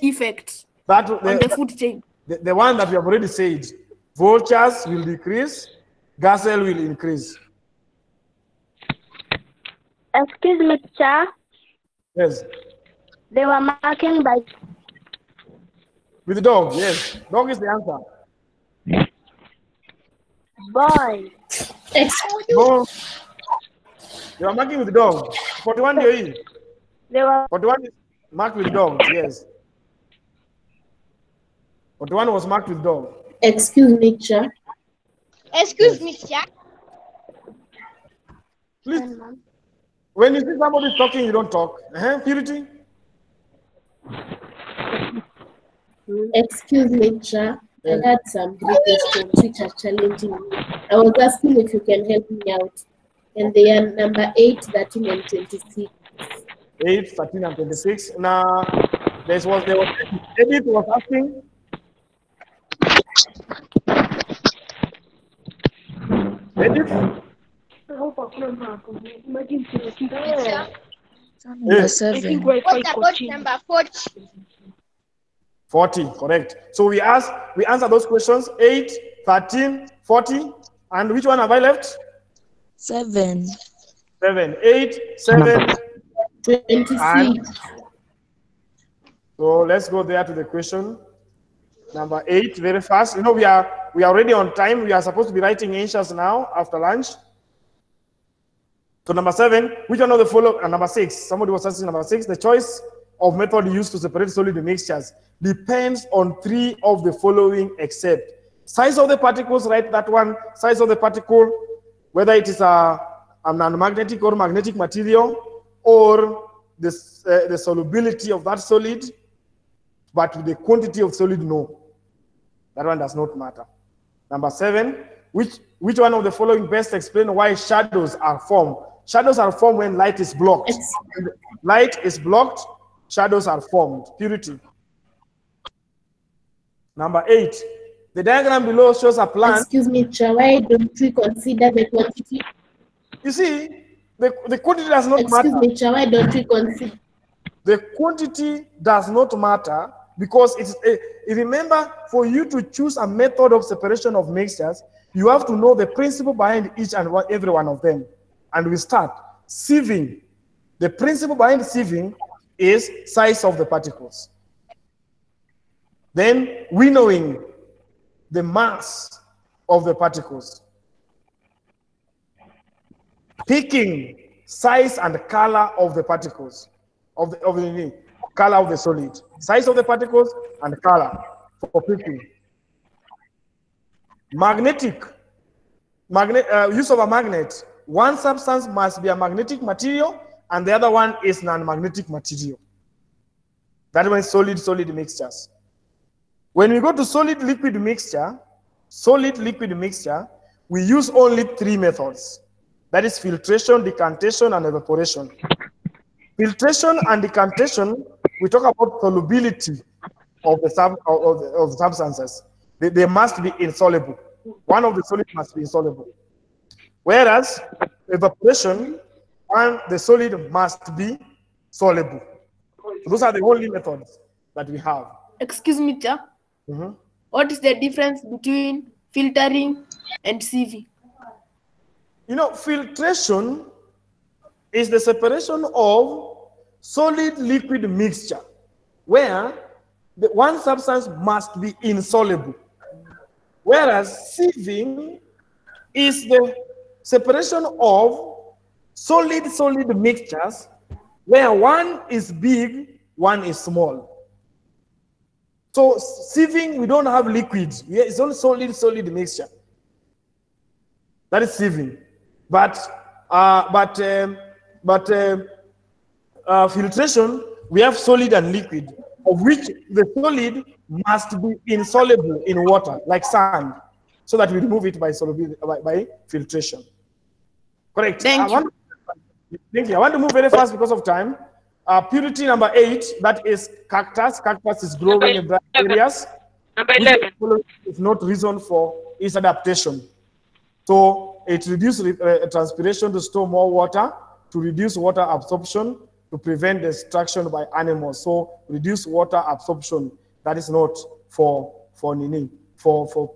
S7: effect?
S1: That
S7: on the food chain.
S1: The one that we have already said, vultures will decrease, gazelle will increase.
S10: Excuse me, Chair.
S1: Yes.
S10: They were marking by
S1: With the dog, yes. Dog is the answer.
S10: boy.
S1: No. They were marking with the dog. 41 DOE.
S10: They were
S1: 41 is marked with dog, yes. 41 was marked with dog.
S6: Excuse me, Chair.
S14: Excuse me, Chair.
S1: Please. When you see somebody talking, you don't talk. Purity?
S6: Excuse me, Chair. I had some three questions which are challenging me. I was asking if you can help me out. And they are number 8, 13, and 26.
S1: 8, 13, and 26. Now, Edith was asking. Edith?
S13: Yes.
S14: What about number 40?
S1: 40, correct. So we answer those questions, 8, 13, 40, and which one have I left?
S13: 7.
S1: 7, 8, 7,
S6: 26.
S1: So let's go there to the question. Number 8, very fast. You know, we are already on time. We are supposed to be writing answers now after lunch. So number 7, which one of the following? Number 6, somebody was asking number 6. The choice of method used to separate solid mixtures depends on 3 of the following except size of the particles. Write that one. Size of the particle, whether it is a non-magnetic or magnetic material, or the solubility of that solid, but the quantity of solid, no. That one does not matter. Number 7, which one of the following best explain why shadows are formed? Shadows are formed when light is blocked. When light is blocked, shadows are formed. Purity. Number 8, the diagram below shows a plant.
S6: Excuse me, Chair, why don't we consider the quantity?
S1: You see, the quantity does not matter.
S6: Excuse me, Chair, why don't we consider?
S1: The quantity does not matter because remember, for you to choose a method of separation of mixtures, you have to know the principle behind each and every one of them. And we start sieving. The principle behind sieving is size of the particles. Then winnowing, the mass of the particles. Picking, size and color of the particles, of the color of the solid. Size of the particles and color for picking. Use of a magnet. One substance must be a magnetic material and the other one is non-magnetic material. That one is solid mixtures. When we go to solid liquid mixture, we use only 3 methods. That is filtration, decantation, and evaporation. Filtration and decantation, we talk about solubility of the substances. They must be insoluble. One of the solids must be insoluble. Whereas evaporation, the solid must be soluble. So those are the only methods that we have.
S7: Excuse me, Chair. What is the difference between filtering and sieving?
S1: You know, filtration is the separation of solid liquid mixture where one substance must be insoluble. Whereas sieving is the separation of solid mixtures where one is big, one is small. So sieving, we don't have liquids. It's only solid mixture. That is sieving. But filtration, we have solid and liquid, of which the solid must be insoluble in water, like sand, so that we remove it by filtration. Correct. Thank you. I want to move very fast because of time. Purity number 8, that is cactus. Cactus is growing in dry areas.
S3: Number 11.
S1: Is not reason for its adaptation. So it reduces transpiration to store more water, to reduce water absorption, to prevent destruction by animals. So reduce water absorption That is not for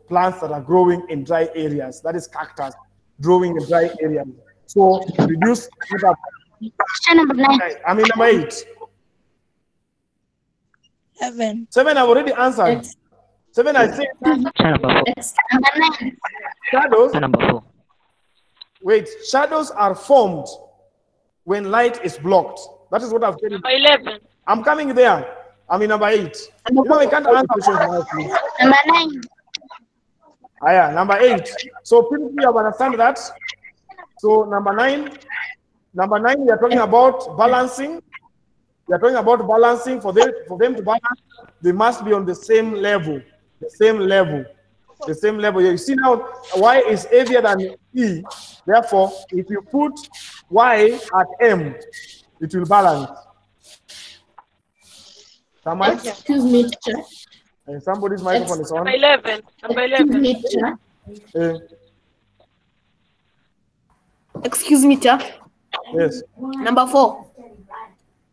S1: plants that are growing in dry areas. That is cactus growing in dry areas. So reduce.
S14: Question number 9.
S1: I mean number 8.
S13: 7.
S1: 7 I've already answered. 7 I said.
S14: Number 9.
S1: Shadows.
S15: Number 4.
S1: Wait, shadows are formed when light is blocked. That is what I've said.
S3: Number 11.
S1: I'm coming there. I'm in number 8. You know, I can't answer questions now, please.
S14: Number 9.
S1: Yeah, number 8. So people have understand that. So number 9, we are talking about balancing. We are talking about balancing. For them to balance, they must be on the same level. The same level. You see now, Y is heavier than E. Therefore, if you put Y at M, it will balance. Someone?
S6: Excuse me, teacher.
S1: And somebody's microphone is on.
S3: Number 11.
S6: Excuse me, teacher.
S7: Excuse me, teacher.
S1: Yes.
S7: Number 4.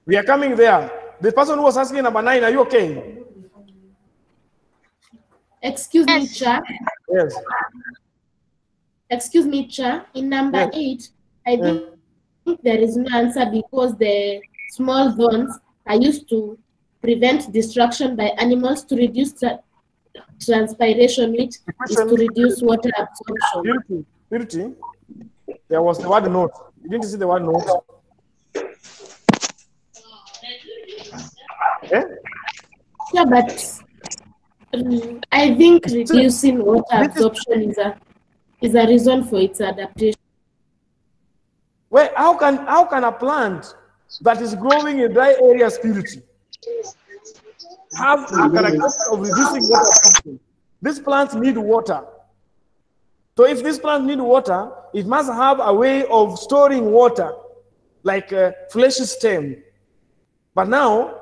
S1: We are coming there. The person who was asking number 9, are you okay?
S6: Excuse me, teacher.
S1: Yes.
S6: Excuse me, teacher. In number 8, I think there is no answer because the small zones are used to prevent destruction by animals to reduce transpiration, which is to reduce water absorption.
S1: Purity. There was the word note. You didn't see the word note.
S6: Yeah, but I think reducing water absorption is a reason for its adaptation.
S1: Well, how can a plant that is growing in dry areas, Purity, have a characteristic of reducing water absorption? These plants need water. So if this plant needs water, it must have a way of storing water, like a fleshy stem. But now,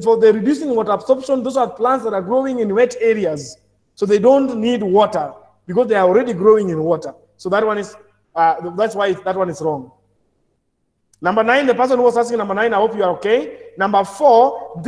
S1: for the reducing water absorption, those are plants that are growing in wet areas. So they don't need water because they are already growing in water. So that one is, that's why that one is wrong. Number 9, the person who was asking number 9, I hope you are okay. Number 4,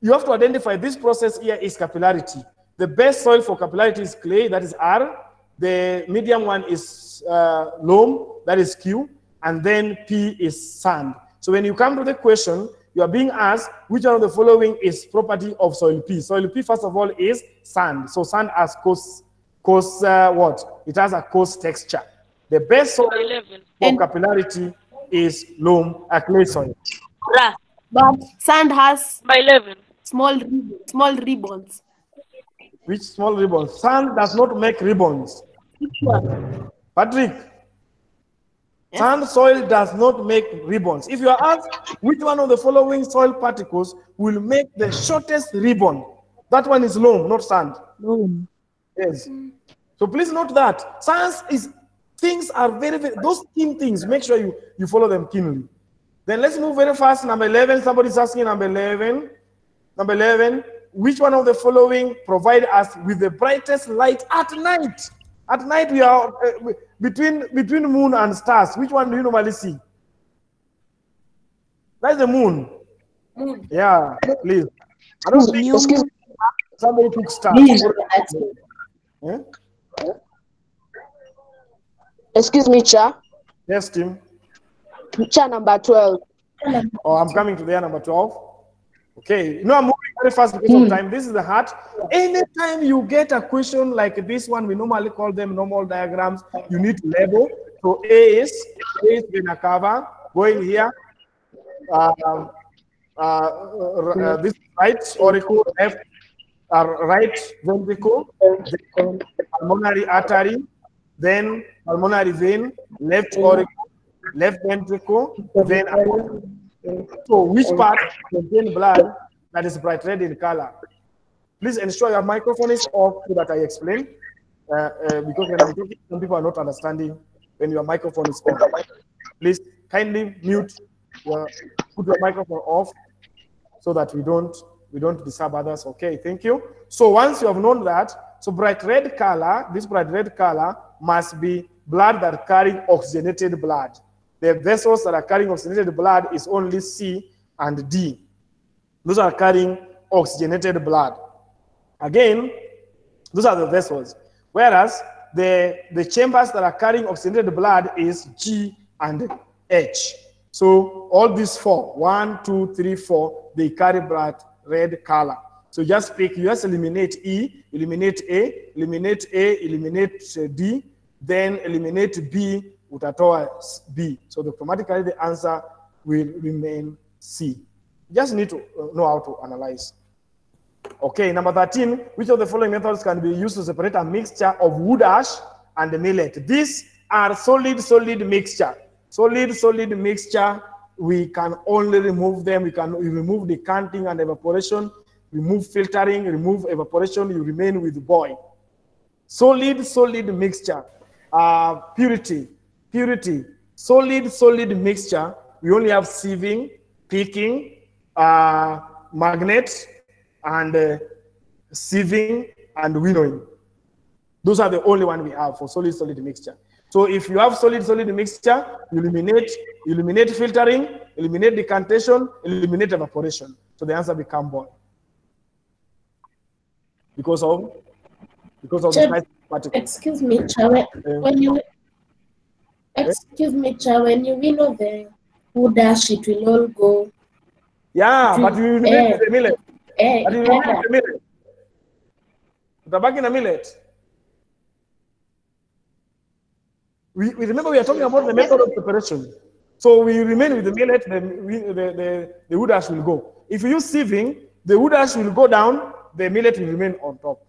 S1: you have to identify this process here is capillarity. The best soil for capillarity is clay, that is R. The medium one is loam, that is Q. And then P is sand. So when you come to the question, you are being asked which one of the following is property of soil P. Soil P, first of all, is sand. So sand has what? It has a coarse texture. The best soil for capillarity is loam, clay soil.
S7: But sand has small ribbons.
S1: Which small ribbons? Sand does not make ribbons. Patrick, sand soil does not make ribbons. If you are asked which one of the following soil particles will make the shortest ribbon, that one is loam, not sand.
S11: Loam.
S1: Yes. So please note that things are those keen things, make sure you follow them keenly. Then let's move very fast. Number 11, somebody's asking number 11. Number 11, which one of the following provide us with the brightest light at night? At night we are between moon and stars. Which one do you normally see? That's the moon.
S7: Moon.
S1: Yeah, please. I don't think somebody took stars. Yeah?
S11: Excuse me, Cha.
S1: Yes, Tim.
S11: Cha number 12.
S1: Oh, I'm coming to there, number 12. Okay, I'm moving very fast because of time. This is the heart. Anytime you get a question like this one, we normally call them normal diagrams. You need to label. So A is vena cava, going here. This right auricle, left, right ventricle, then pulmonary artery, then pulmonary vein, left auricle, left ventricle, then. So which part contains blood that is bright red in color? Please ensure your microphone is off so that I explain. Because when I'm talking, some people are not understanding when your microphone is on. Please kindly put your microphone off so that we don't disturb others. Okay, thank you. So once you have known that, so bright red color, this bright red color must be blood that carrying oxygenated blood. The vessels that are carrying oxygenated blood is only C and D. Those are carrying oxygenated blood. Again, those are the vessels. Whereas the chambers that are carrying oxygenated blood is G and H. So all these four, 1, 2, 3, 4, they carry blood red color. So just pick, you just eliminate E, eliminate A, eliminate A, eliminate D, then eliminate B, utatoa B. So automatically the answer will remain C. You just need to know how to analyze. Okay, number 13, which of the following methods can be used to separate a mixture of wood ash and millet? These are solid mixture. Solid mixture, we can only remove them. We remove decanting and evaporation, remove filtering, remove evaporation, you remain with boil. Solid mixture. Purity. Solid mixture, we only have sieving, picking, magnet, and sieving and winnowing. Those are the only one we have for solid mixture. So if you have solid mixture, you eliminate filtering, eliminate decantation, eliminate evaporation. So the answer becomes boil. Because of the size particle.
S6: Excuse me, Cha, when you winnow the wood ash, it will all go.
S1: Yeah, but you eliminate the millet. But you eliminate the millet. Utabaki na millet. We remember we are talking about the method of preparation. So we remain with the millet, the wood ash will go. If you use sieving, the wood ash will go down, the millet will remain on top.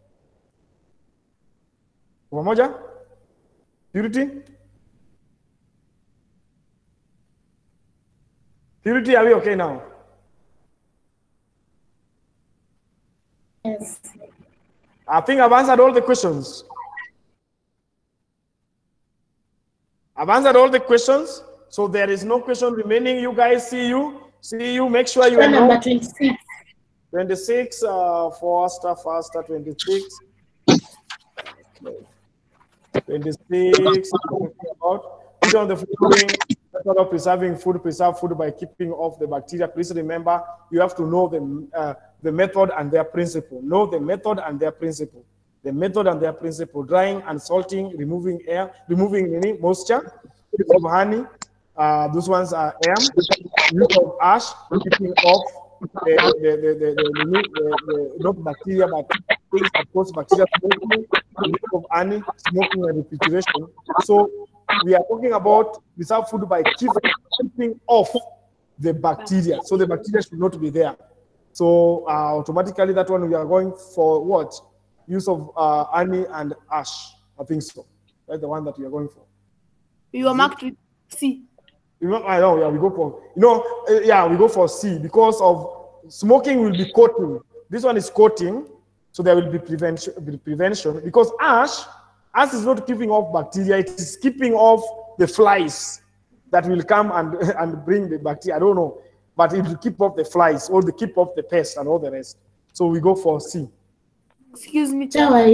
S1: Pamoja? Purity? Purity, are we okay now?
S6: Yes.
S1: I think I've answered all the questions. So there is no question remaining. You guys, see you. Make sure you know.
S6: Number 26.
S1: 26, faster, 26. 26, about put on the following method of preserving food. Preserve food by keeping off the bacteria. Please remember, you have to know the method and their principle. Know the method and their principle. The method and their principle: drying and salting, removing air, removing any moisture, of honey. Those ones are air. Use of ash, keeping off not bacteria, but things that cause bacteria. Smoking, use of honey, smoking and refrigeration. So we are talking about preserve food by keeping off the bacteria. So the bacteria should not be there. So automatically that one we are going for what? Use of honey and ash. I think so. That's the one that we are going for.
S7: You are marked with C.
S1: I know, yeah, we go for, we go for C because of smoking will be coating. This one is coating, so there will be prevention because ash is not keeping off bacteria, it is keeping off the flies that will come and bring the bacteria. I don't know, but it will keep off the flies or keep off the pests and all the rest. So we go for C.
S7: Excuse me,
S6: Chawa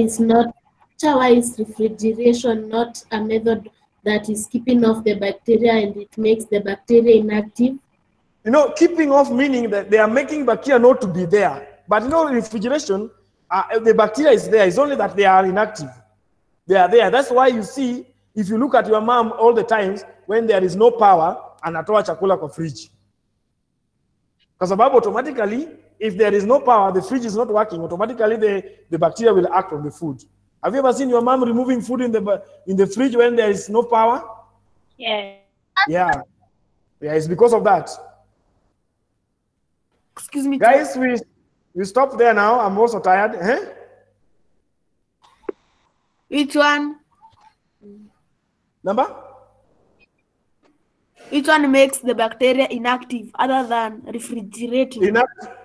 S6: is refrigeration, not a method that is keeping off the bacteria and it makes the bacteria inactive.
S1: Keeping off meaning that they are making bacteria not to be there. But refrigeration, the bacteria is there. It's only that they are inactive. They are there. That's why you see, if you look at your mom all the times, when there is no power, anatoa chakula kwa fridge. Kwa sababu automatically, if there is no power, the fridge is not working, automatically the bacteria will act on the food. Have you ever seen your mom removing food in the fridge when there is no power?
S10: Yeah.
S1: Yeah, it's because of that.
S7: Excuse me,
S1: guys. We stop there now. I'm also tired.
S7: Which one?
S1: Number?
S7: Which one makes the bacteria inactive other than refrigerating?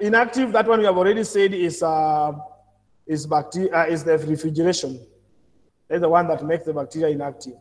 S1: Inactive. That one we have already said is bacteria, is the refrigeration. That's the one that makes the bacteria inactive.